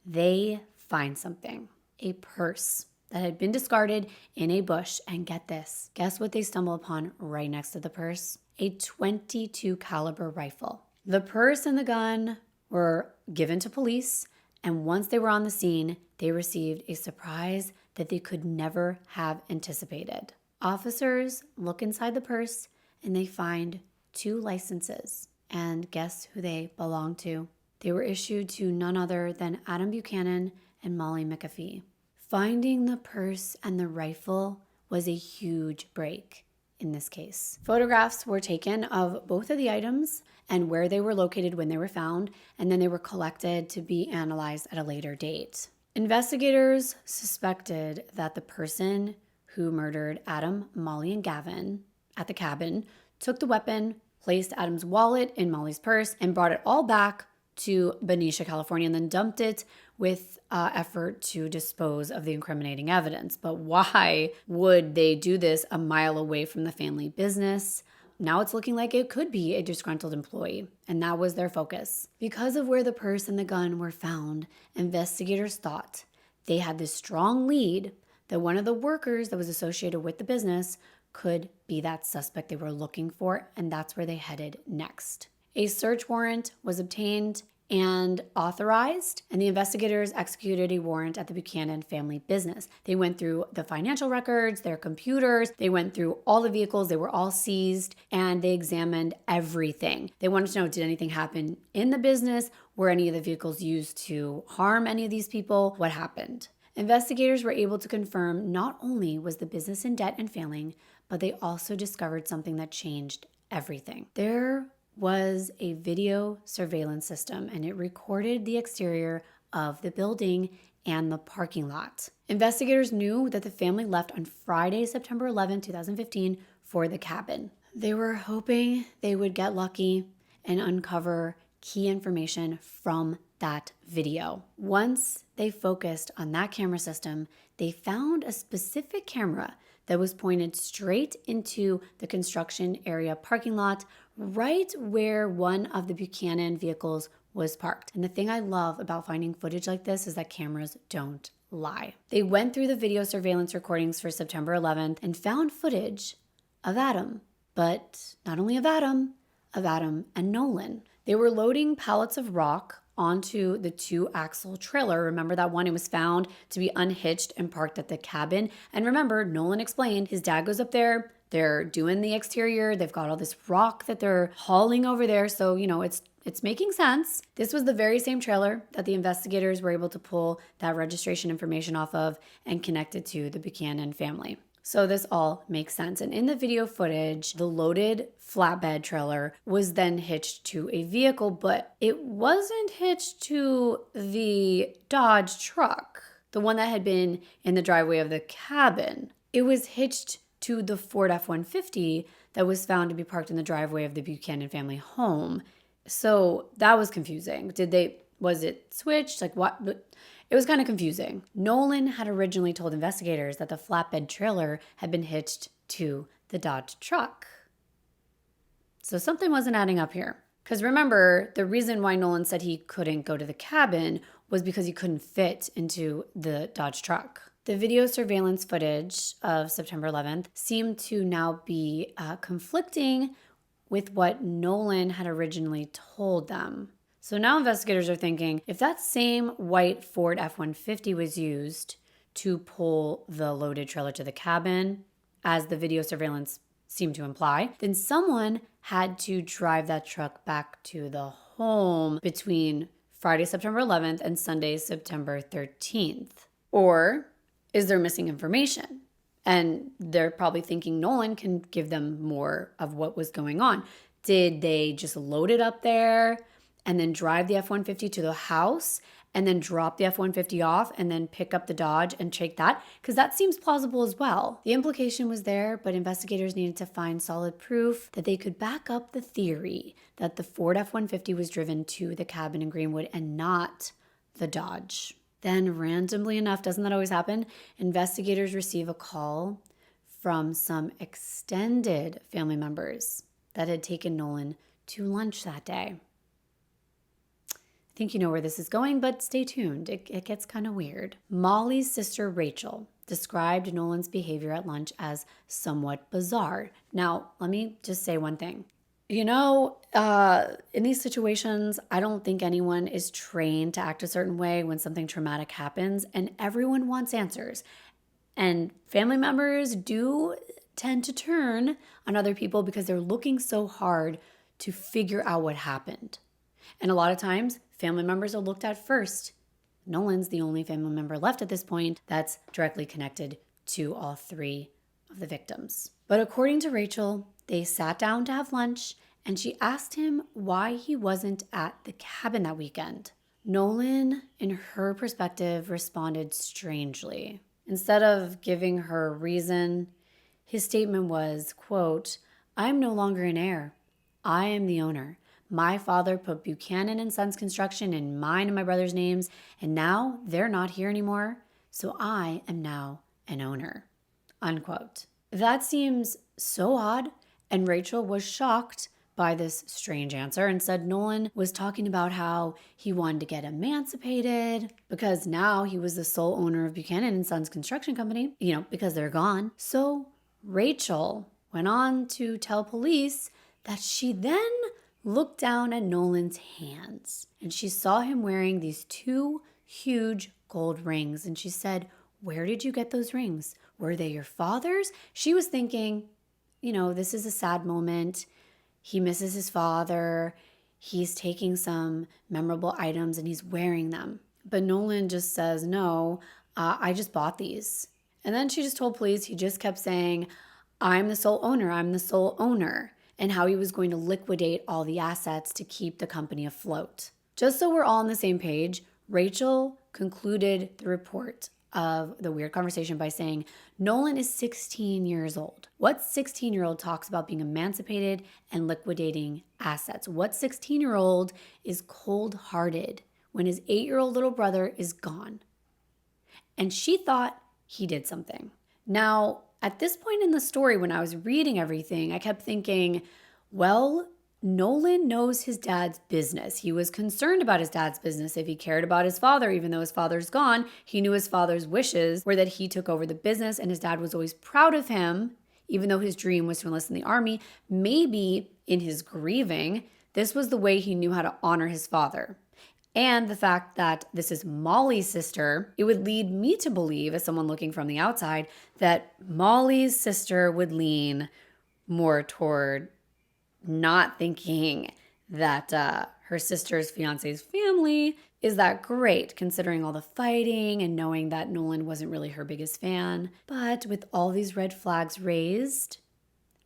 they find something, a purse that had been discarded in a bush. And get this, guess what they stumble upon right next to the purse? A .22 caliber rifle. The purse and the gun were given to police, and once they were on the scene, they received a surprise that they could never have anticipated. Officers look inside the purse and they find 2 licenses. And guess who they belong to? They were issued to none other than Adam Buchanan and Molly McAfee. Finding the purse and the rifle was a huge break in this case. Photographs were taken of both of the items and where they were located when they were found, and then they were collected to be analyzed at a later date. Investigators suspected that the person who murdered Adam, Molly, and Gavin at the cabin took the weapon, placed Adam's wallet in Molly's purse, and brought it all back to Benicia, California, and then dumped it with effort to dispose of the incriminating evidence. But why would they do this a mile away from the family business? Now it's looking like it could be a disgruntled employee, and that was their focus. Because of where the purse and the gun were found, investigators thought they had this strong lead that one of the workers that was associated with the business could be that suspect they were looking for, and that's where they headed next. A search warrant was obtained and authorized, and the investigators executed a warrant at the Buchanan family business. They went through the financial records, their computers, they went through all the vehicles, they were all seized, and they examined everything. They wanted to know, did anything happen in the business? Were any of the vehicles used to harm any of these people? What happened? Investigators were able to confirm not only was the business in debt and failing, but they also discovered something that changed everything. There was a video surveillance system, and it recorded the exterior of the building and the parking lot. Investigators knew that the family left on Friday, September 11, 2015 for the cabin. They were hoping they would get lucky and uncover key information from that video. Once they focused on that camera system, they found a specific camera that was pointed straight into the construction area parking lot, right where one of the Buchanan vehicles was parked. And the thing I love about finding footage like this is that cameras don't lie. They went through the video surveillance recordings for September 11th and found footage of Adam, but not only of Adam and Nolan. They were loading pallets of rock onto the 2-axle trailer. Remember that one? It was found to be unhitched and parked at the cabin. And remember, Nolan explained his dad goes up there, they're doing the exterior, they've got all this rock that they're hauling over there. So, it's making sense. This was the very same trailer that the investigators were able to pull that registration information off of and connect it to the Buchanan family. So this all makes sense. And in the video footage, the loaded flatbed trailer was then hitched to a vehicle, but it wasn't hitched to the Dodge truck, the one that had been in the driveway of the cabin. It was hitched to the Ford F-150 that was found to be parked in the driveway of the Buchanan family home. So that was confusing. Was it switched? Like what? It was kind of confusing. Nolan had originally told investigators that the flatbed trailer had been hitched to the Dodge truck. So something wasn't adding up here. Because remember, the reason why Nolan said he couldn't go to the cabin was because he couldn't fit into the Dodge truck. The video surveillance footage of September 11th seemed to now be conflicting with what Nolan had originally told them. So now investigators are thinking, if that same white Ford F-150 was used to pull the loaded trailer to the cabin, as the video surveillance seemed to imply, then someone had to drive that truck back to the home between Friday, September 11th and Sunday, September 13th. Or is there missing information? And they're probably thinking Nolan can give them more of what was going on. Did they just load it up there and then drive the F-150 to the house and then drop the F-150 off and then pick up the Dodge and take that? Because that seems plausible as well. The implication was there, but investigators needed to find solid proof that they could back up the theory that the Ford F-150 was driven to the cabin in Greenwood and not the Dodge. Then randomly enough, doesn't that always happen? Investigators receive a call from some extended family members that had taken Nolan to lunch that day. I think you know where this is going, but stay tuned. It gets kind of weird. Molly's sister, Rachel, described Nolan's behavior at lunch as somewhat bizarre. Now, let me just say one thing. In these situations, I don't think anyone is trained to act a certain way when something traumatic happens, and everyone wants answers. And family members do tend to turn on other people because they're looking so hard to figure out what happened. And a lot of times, family members are looked at first. Nolan's the only family member left at this point that's directly connected to all three of the victims. But according to Rachel, they sat down to have lunch, and she asked him why he wasn't at the cabin that weekend. Nolan, in her perspective, responded strangely. Instead of giving her a reason, his statement was, quote, "I'm no longer an heir. I am the owner. My father put Buchanan and Sons Construction in mine and my brother's names, and now they're not here anymore, so I am now an owner," unquote. That seems so odd, and Rachel was shocked by this strange answer and said Nolan was talking about how he wanted to get emancipated because now he was the sole owner of Buchanan and Sons Construction Company, because they're gone. So Rachel went on to tell police that she then looked down at Nolan's hands and she saw him wearing these 2 huge gold rings. And she said, "Where did you get those rings? Were they your father's?" She was thinking, this is a sad moment. He misses his father. He's taking some memorable items and he's wearing them. But Nolan just says, "No, I just bought these." And then she just told police he just kept saying, I'm the sole owner, and how he was going to liquidate all the assets to keep the company afloat. Just so we're all on the same page, Rachel concluded the report of the weird conversation by saying, Nolan is 16 years old. What 16-year-old talks about being emancipated and liquidating assets? What 16-year-old is cold-hearted when his 8-year-old little brother is gone? And she thought he did something. Now, at this point in the story, when I was reading everything, I kept thinking, well, Nolan knows his dad's business. He was concerned about his dad's business. If he cared about his father, even though his father's gone, he knew his father's wishes were that he took over the business, and his dad was always proud of him, even though his dream was to enlist in the army. Maybe in his grieving, this was the way he knew how to honor his father. And the fact that this is Molly's sister, it would lead me to believe, as someone looking from the outside, that Molly's sister would lean more toward not thinking that her sister's fiance's family is that great, considering all the fighting and knowing that Nolan wasn't really her biggest fan. But with all these red flags raised,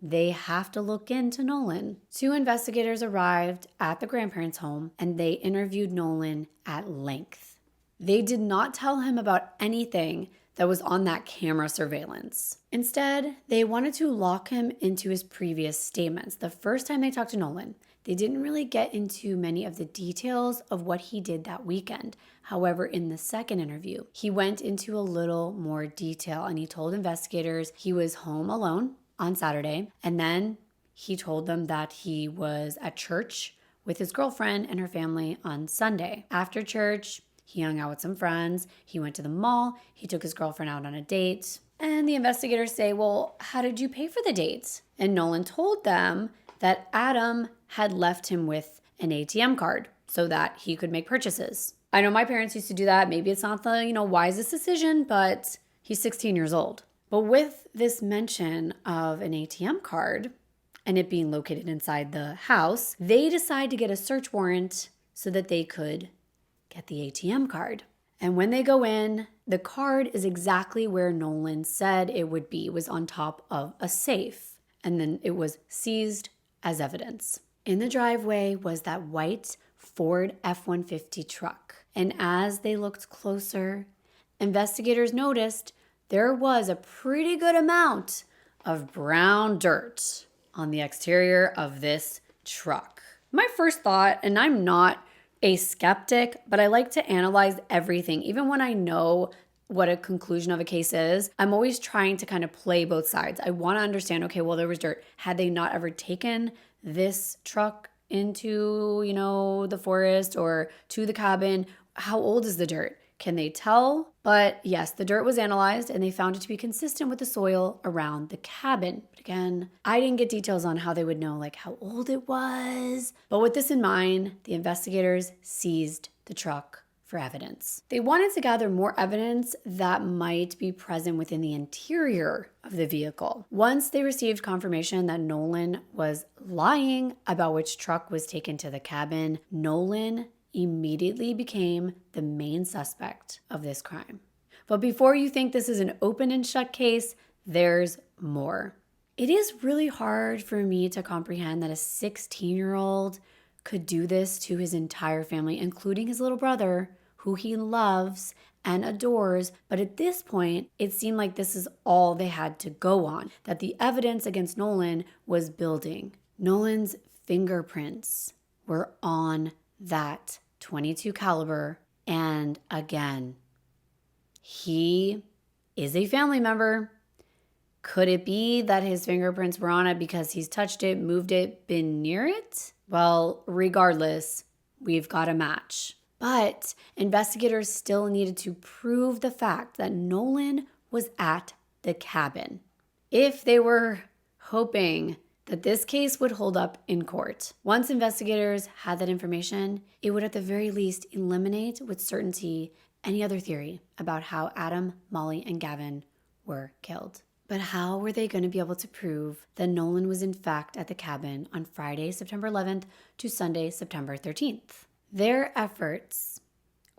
they have to look into Nolan. 2 investigators arrived at the grandparents' home and they interviewed Nolan at length. They did not tell him about anything that was on that camera surveillance. Instead, they wanted to lock him into his previous statements. The first time they talked to Nolan, they didn't really get into many of the details of what he did that weekend. However, in the second interview, he went into a little more detail and he told investigators he was home alone on Saturday, and then he told them that he was at church with his girlfriend and her family on Sunday. After church, he hung out with some friends, he went to the mall, he took his girlfriend out on a date, and the investigators say, well, how did you pay for the date? And Nolan told them that Adam had left him with an ATM card so that he could make purchases. I know my parents used to do that. Maybe it's not the, wisest decision, but he's 16 years old. But with this mention of an ATM card and it being located inside the house, they decide to get a search warrant so that they could get the ATM card. And when they go in, the card is exactly where Nolan said it would be. It was on top of a safe. And then it was seized as evidence. In the driveway was that white Ford F-150 truck. And as they looked closer, investigators noticed there was a pretty good amount of brown dirt on the exterior of this truck. My first thought, and I'm not a skeptic, but I like to analyze everything. Even when I know what a conclusion of a case is, I'm always trying to kind of play both sides. I want to understand, okay, well, there was dirt. Had they not ever taken this truck into, the forest or to the cabin? How old is the dirt? Can they tell? But yes, the dirt was analyzed and they found it to be consistent with the soil around the cabin. But again, I didn't get details on how they would know how old it was. But with this in mind, the investigators seized the truck for evidence. They wanted to gather more evidence that might be present within the interior of the vehicle. Once they received confirmation that Nolan was lying about which truck was taken to the cabin, Nolan immediately became the main suspect of this crime. But before you think this is an open and shut case, there's more. It is really hard for me to comprehend that a 16-year-old could do this to his entire family, including his little brother, who he loves and adores. But at this point, it seemed like this is all they had to go on, that the evidence against Nolan was building. Nolan's fingerprints were on that .22 caliber, and again, he is a family member. Could it be that his fingerprints were on it because he's touched it, moved it, been near it? Well, regardless, we've got a match. But investigators still needed to prove the fact that Nolan was at the cabin. if they were hoping that this case would hold up in court. Once investigators had that information, it would at the very least eliminate with certainty any other theory about how Adam, Molly, and Gavin were killed. But how were they going to be able to prove that Nolan was in fact at the cabin on Friday, September 11th to Sunday, September 13th? Their efforts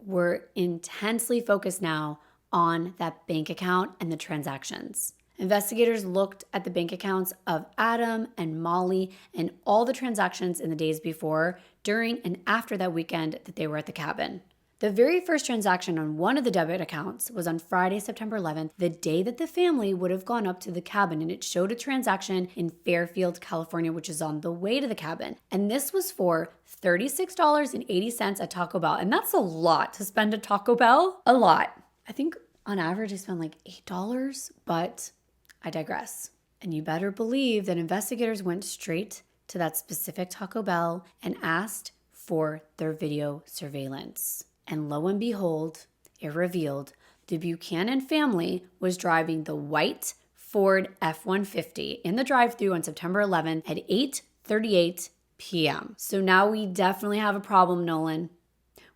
were intensely focused now on that bank account and the transactions. Investigators looked at the bank accounts of Adam and Molly and all the transactions in the days before, during, and after that weekend that they were at the cabin. The very first transaction on one of the debit accounts was on Friday, September 11th, the day that the family would have gone up to the cabin, and it showed a transaction in Fairfield, California, which is on the way to the cabin. And this was for $36.80 at Taco Bell. And that's a lot to spend at Taco Bell. A lot. I think on average I spend like $8, but I digress. And you better believe that investigators went straight to that specific Taco Bell and asked for their video surveillance. And lo and behold, it revealed the Buchanan family was driving the white Ford F-150 in the drive-thru on September 11th at 8:38 p.m. So now we definitely have a problem, Nolan.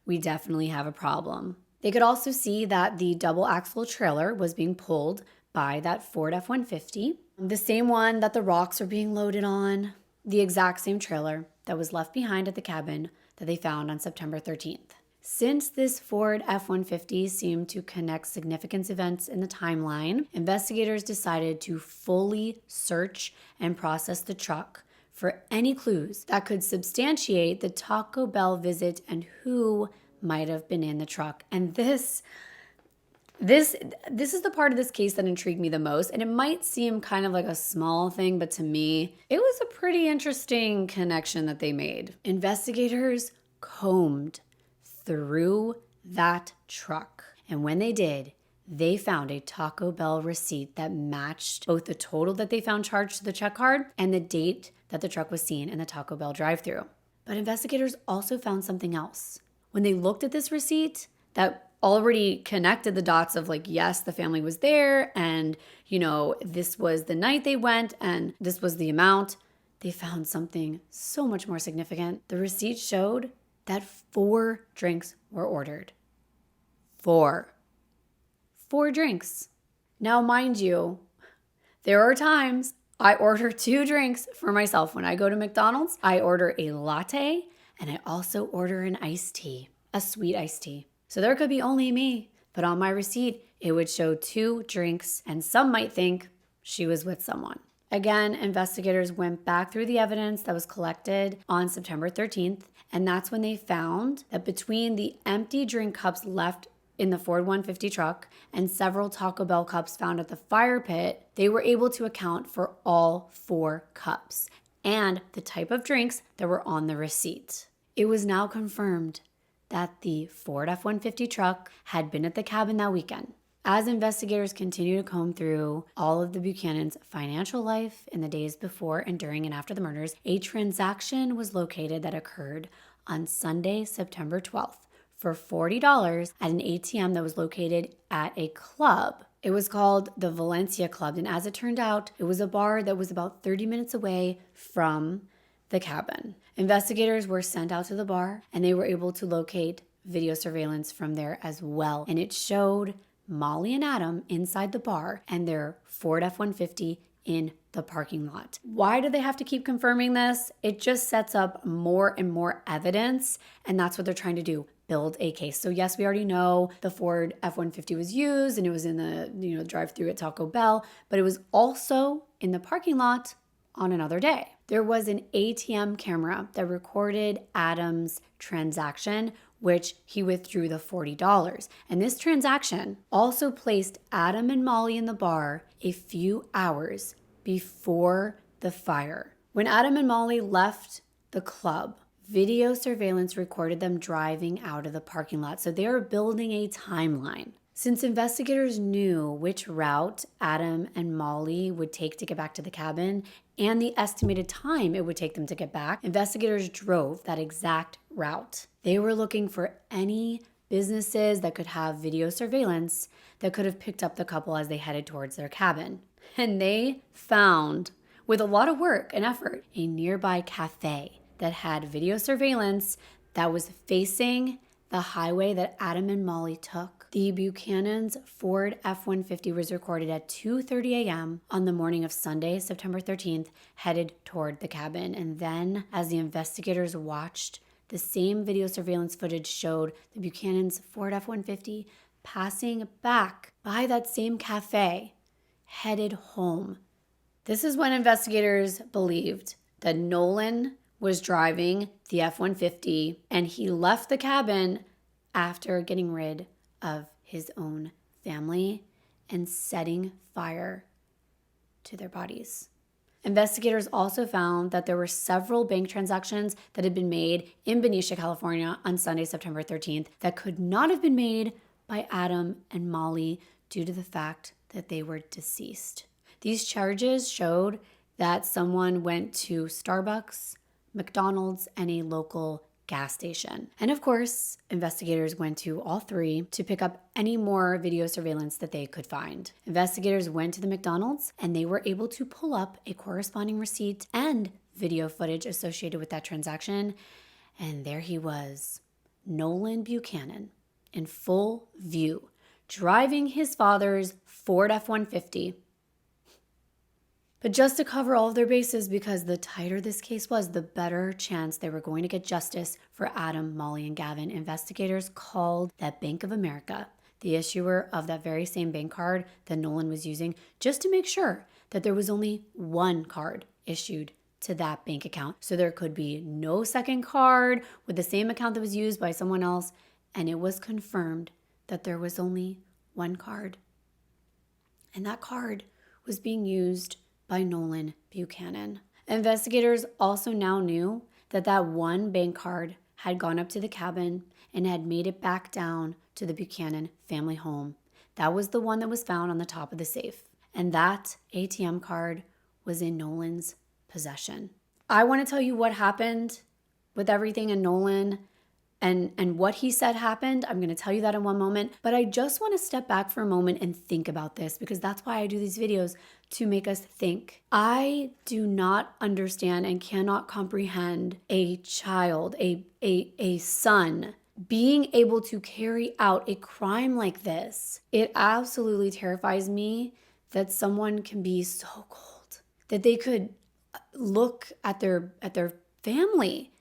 We definitely have a problem. They could also see that the double axle trailer was being pulled by that Ford F-150, the same one that the rocks were being loaded on, the exact same trailer that was left behind at the cabin that they found on September 13th. Since this Ford F-150 seemed to connect significant events in the timeline, investigators decided to fully search and process the truck for any clues that could substantiate the Taco Bell visit and who might have been in the truck. And this is the part of this case that intrigued me the most. And it might seem kind of like a small thing, but to me, it was a pretty interesting connection that they made. Investigators combed through that truck. And when they did, they found a Taco Bell receipt that matched both the total that they found charged to the check card and the date that the truck was seen in the Taco Bell drive-thru. But investigators also found something else. When they looked at this receipt that already connected the dots of like, yes, the family was there and, this was the night they went and this was the amount, they found something so much more significant. The receipt showed that 4 drinks were ordered. 4 drinks. Now, mind you, there are times I order 2 drinks for myself. When I go to McDonald's, I order a latte and I also order an iced tea, a sweet iced tea. So there could be only me, but on my receipt, it would show 2 drinks, and some might think she was with someone. Again, investigators went back through the evidence that was collected on September 13th, and that's when they found that between the empty drink cups left in the Ford 150 truck and several Taco Bell cups found at the fire pit, they were able to account for all 4 cups and the type of drinks that were on the receipt. It was now confirmed that the Ford F-150 truck had been at the cabin that weekend. As investigators continue to comb through all of the Buchanan's financial life in the days before and during and after the murders, a transaction was located that occurred on Sunday, September 12th for $40 at an ATM that was located at a club. It was called the Valencia Club, and as it turned out, it was a bar that was about 30 minutes away from the cabin. Investigators were sent out to the bar, and they were able to locate video surveillance from there as well, and it showed Molly and Adam inside the bar and their Ford F-150 in the parking lot. Why do they have to keep confirming this? It just sets up more and more evidence, and that's what they're trying to do, build a case. So yes, we already know the Ford F-150 was used and it was in the drive-thru at Taco Bell, but it was also in the parking lot on another day. There was an ATM camera that recorded Adam's transaction, which he withdrew the $40. And this transaction also placed Adam and Molly in the bar a few hours before the fire. When Adam and Molly left the club, video surveillance recorded them driving out of the parking lot. So they were building a timeline. Since investigators knew which route Adam and Molly would take to get back to the cabin and the estimated time it would take them to get back, investigators drove that exact route. They were looking for any businesses that could have video surveillance that could have picked up the couple as they headed towards their cabin. And they found, with a lot of work and effort, a nearby cafe that had video surveillance that was facing the highway that Adam and Molly took. The Buchanan's Ford F-150 was recorded at 2:30 a.m. on the morning of Sunday, September 13th, headed toward the cabin. And then, as the investigators watched, the same video surveillance footage showed the Buchanan's Ford F-150 passing back by that same cafe, headed home. This is when investigators believed that Nolan was driving the F-150 and he left the cabin after getting rid of his own family and setting fire to their bodies. Investigators also found that there were several bank transactions that had been made in Benicia, California on Sunday, September 13th that could not have been made by Adam and Molly due to the fact that they were deceased. These charges showed that someone went to Starbucks, McDonald's, and a local gas station. And of course, investigators went to all three to pick up any more video surveillance that they could find. Investigators went to the McDonald's and they were able to pull up a corresponding receipt and video footage associated with that transaction. And there he was, Nolan Buchanan, in full view, driving his father's Ford F-150. But just to cover all of their bases, because the tighter this case was, the better chance they were going to get justice for Adam, Molly, and Gavin, investigators called that Bank of America, the issuer of that very same bank card that Nolan was using, just to make sure that there was only one card issued to that bank account. So there could be no second card with the same account that was used by someone else. And it was confirmed that there was only one card. And that card was being used by Nolan Buchanan. Investigators also now knew that that one bank card had gone up to the cabin and had made it back down to the Buchanan family home. That was the one that was found on the top of the safe. And that ATM card was in Nolan's possession. I want to tell you what happened with everything in Nolan and what he said happened. I'm going to tell you that in one moment, but I just want to step back for a moment and think about this, because that's why I do these videos, to make us think. I do not understand and cannot comprehend a child, a son, being able to carry out a crime like this. It absolutely terrifies me that someone can be so cold, that they could look at their family,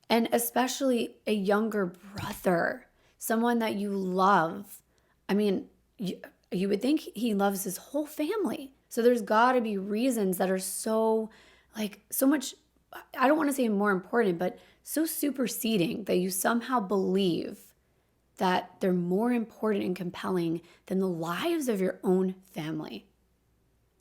and especially a younger brother, someone that you love. I mean, you would think he loves his whole family. So there's got to be reasons that are so much, I don't want to say more important, but so superseding that you somehow believe that they're more important and compelling than the lives of your own family.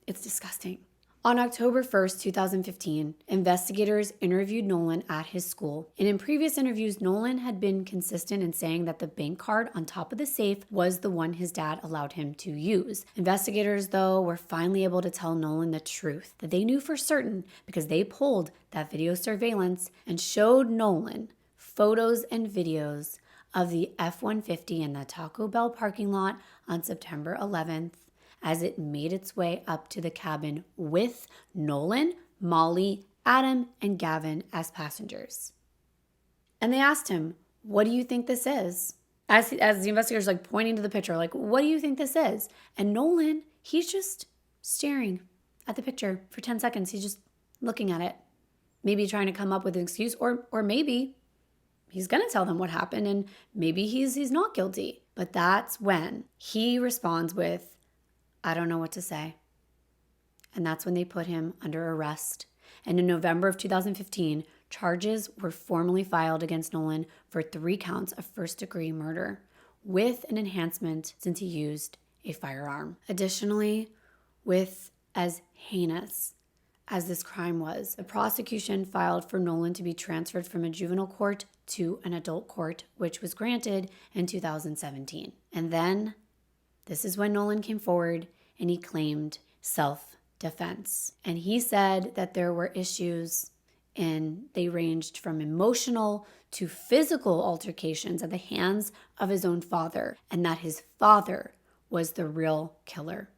It's disgusting. On October 1st, 2015, investigators interviewed Nolan at his school. And in previous interviews, Nolan had been consistent in saying that the bank card on top of the safe was the one his dad allowed him to use. Investigators, though, were finally able to tell Nolan the truth that they knew for certain, because they pulled that video surveillance and showed Nolan photos and videos of the F-150 in the Taco Bell parking lot on September 11th. As it made its way up to the cabin with Nolan, Molly, Adam, and Gavin as passengers. And they asked him, "What do you think this is?" As the investigators pointing to the picture, "What do you think this is?" And Nolan, he's just staring at the picture for 10 seconds. He's just looking at it, maybe trying to come up with an excuse, or maybe he's going to tell them what happened, and maybe he's not guilty. But that's when he responds with, "I don't know what to say." And that's when they put him under arrest. And in November of 2015, charges were formally filed against Nolan for 3 counts of first-degree murder, with an enhancement since he used a firearm. Additionally, with as heinous as this crime was, the prosecution filed for Nolan to be transferred from a juvenile court to an adult court, which was granted in 2017. And then this is when Nolan came forward and he claimed self-defense. And he said that there were issues, and they ranged from emotional to physical altercations at the hands of his own father, and that his father was the real killer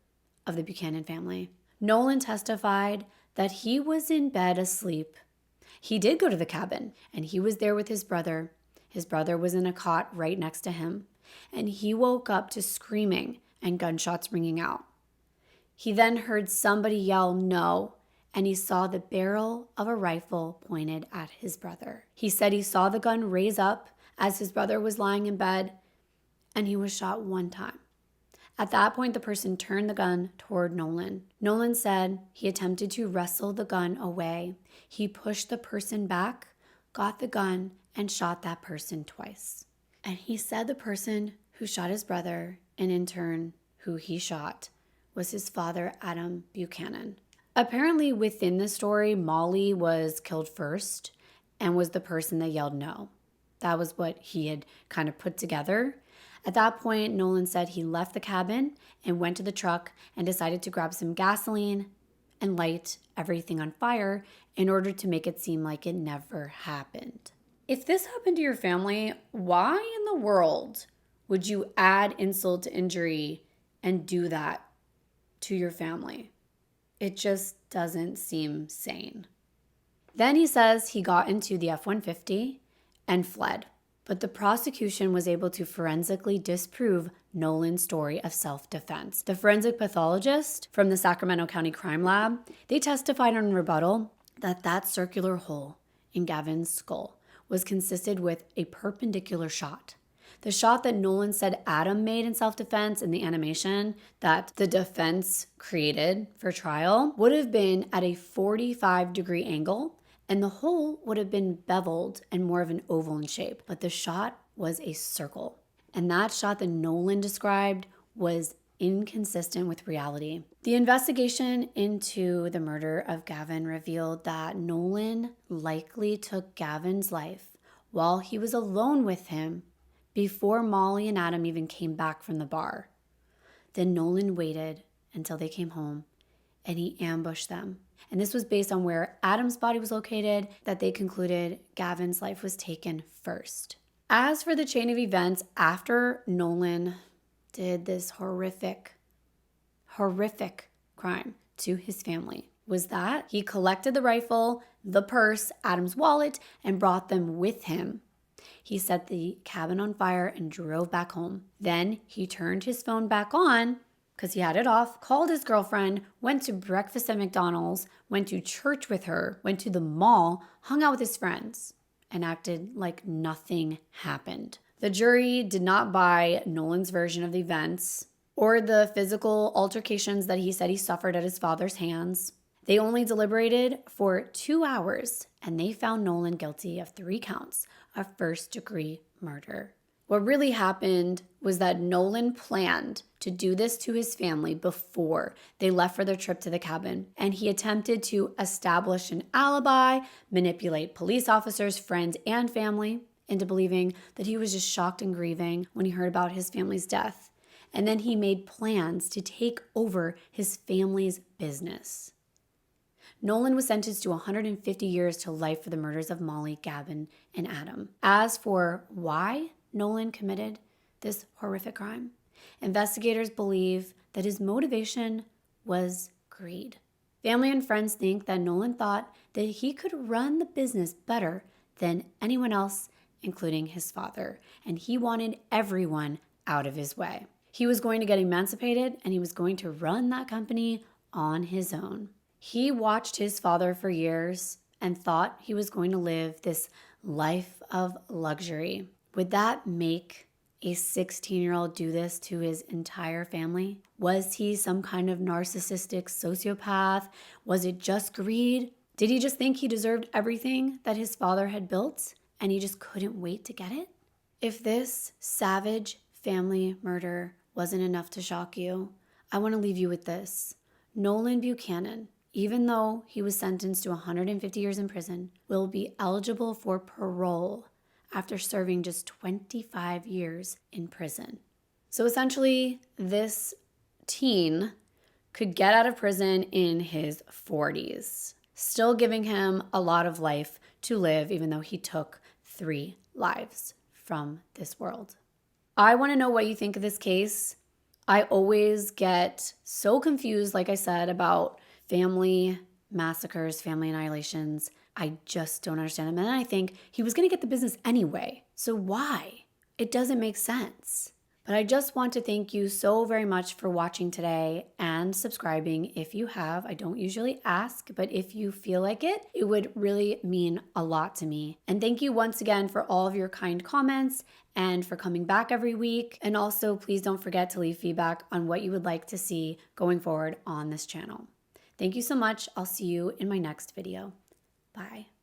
of the Buchanan family. Nolan testified that he was in bed asleep. He did go to the cabin, and he was there with his brother. His brother was in a cot right next to him, and he woke up to screaming and gunshots ringing out. He then heard somebody yell, "No," and he saw the barrel of a rifle pointed at his brother. He said he saw the gun raise up as his brother was lying in bed, and he was shot one time. At that point, the person turned the gun toward Nolan. Nolan said he attempted to wrestle the gun away. He pushed the person back, got the gun, and shot that person twice. And he said the person who shot his brother, and in turn, who he shot, was his father, Adam Buchanan. Apparently, within the story, Molly was killed first and was the person that yelled no. That was what he had kind of put together. At that point, Nolan said he left the cabin and went to the truck and decided to grab some gasoline and light everything on fire in order to make it seem like it never happened. If this happened to your family, why in the world would you add insult to injury and do that to your family? It just doesn't seem sane. Then he says he got into the F-150 and fled. But the prosecution was able to forensically disprove Nolan's story of self-defense. The forensic pathologist from the Sacramento County Crime Lab, they testified on rebuttal that circular hole in Gavin's skull was consisted with a perpendicular shot. The shot that Nolan said Adam made in self-defense in the animation that the defense created for trial would have been at a 45-degree angle, and the hole would have been beveled and more of an oval in shape. But the shot was a circle. And that shot that Nolan described was inconsistent with reality. The investigation into the murder of Gavin revealed that Nolan likely took Gavin's life while he was alone with him before Molly and Adam even came back from the bar. Then Nolan waited until they came home and he ambushed them. And this was based on where Adam's body was located, that they concluded Gavin's life was taken first. As for the chain of events after Nolan did this horrific crime to his family, was that he collected the rifle, the purse, Adam's wallet, and brought them with him. He set the cabin on fire and drove back home. Then he turned his phone back on because he had it off, called his girlfriend, went to breakfast at McDonald's, went to church with her, went to the mall, hung out with his friends, and acted like nothing happened. The jury did not buy Nolan's version of the events or the physical altercations that he said he suffered at his father's hands. They only deliberated for 2 hours, and they found Nolan guilty of 3 counts of first-degree murder. What really happened was that Nolan planned to do this to his family before they left for their trip to the cabin, and he attempted to establish an alibi, manipulate police officers, friends, and family into believing that he was just shocked and grieving when he heard about his family's death. And then he made plans to take over his family's business. Nolan was sentenced to 150 years to life for the murders of Molly, Gavin, and Adam. As for why Nolan committed this horrific crime, investigators believe that his motivation was greed. Family and friends think that Nolan thought that he could run the business better than anyone else, including his father, and he wanted everyone out of his way. He was going to get emancipated, and he was going to run that company on his own. He watched his father for years and thought he was going to live this life of luxury. Would that make a 16-year-old do this to his entire family? Was he some kind of narcissistic sociopath? Was it just greed? Did he just think he deserved everything that his father had built and he just couldn't wait to get it? If this savage family murder wasn't enough to shock you, I want to leave you with this. Nolan Buchanan, even though he was sentenced to 150 years in prison, will be eligible for parole after serving just 25 years in prison. So essentially, this teen could get out of prison in his 40s, still giving him a lot of life to live, even though he took 3 lives from this world. I want to know what you think of this case. I always get so confused, like I said, about family massacres, family annihilations. I just don't understand them. And then I think he was going to get the business anyway. So why? It doesn't make sense. But I just want to thank you so very much for watching today and subscribing if you have. I don't usually ask, but if you feel like it, it would really mean a lot to me. And thank you once again for all of your kind comments and for coming back every week. And also, please don't forget to leave feedback on what you would like to see going forward on this channel. Thank you so much. I'll see you in my next video. Bye.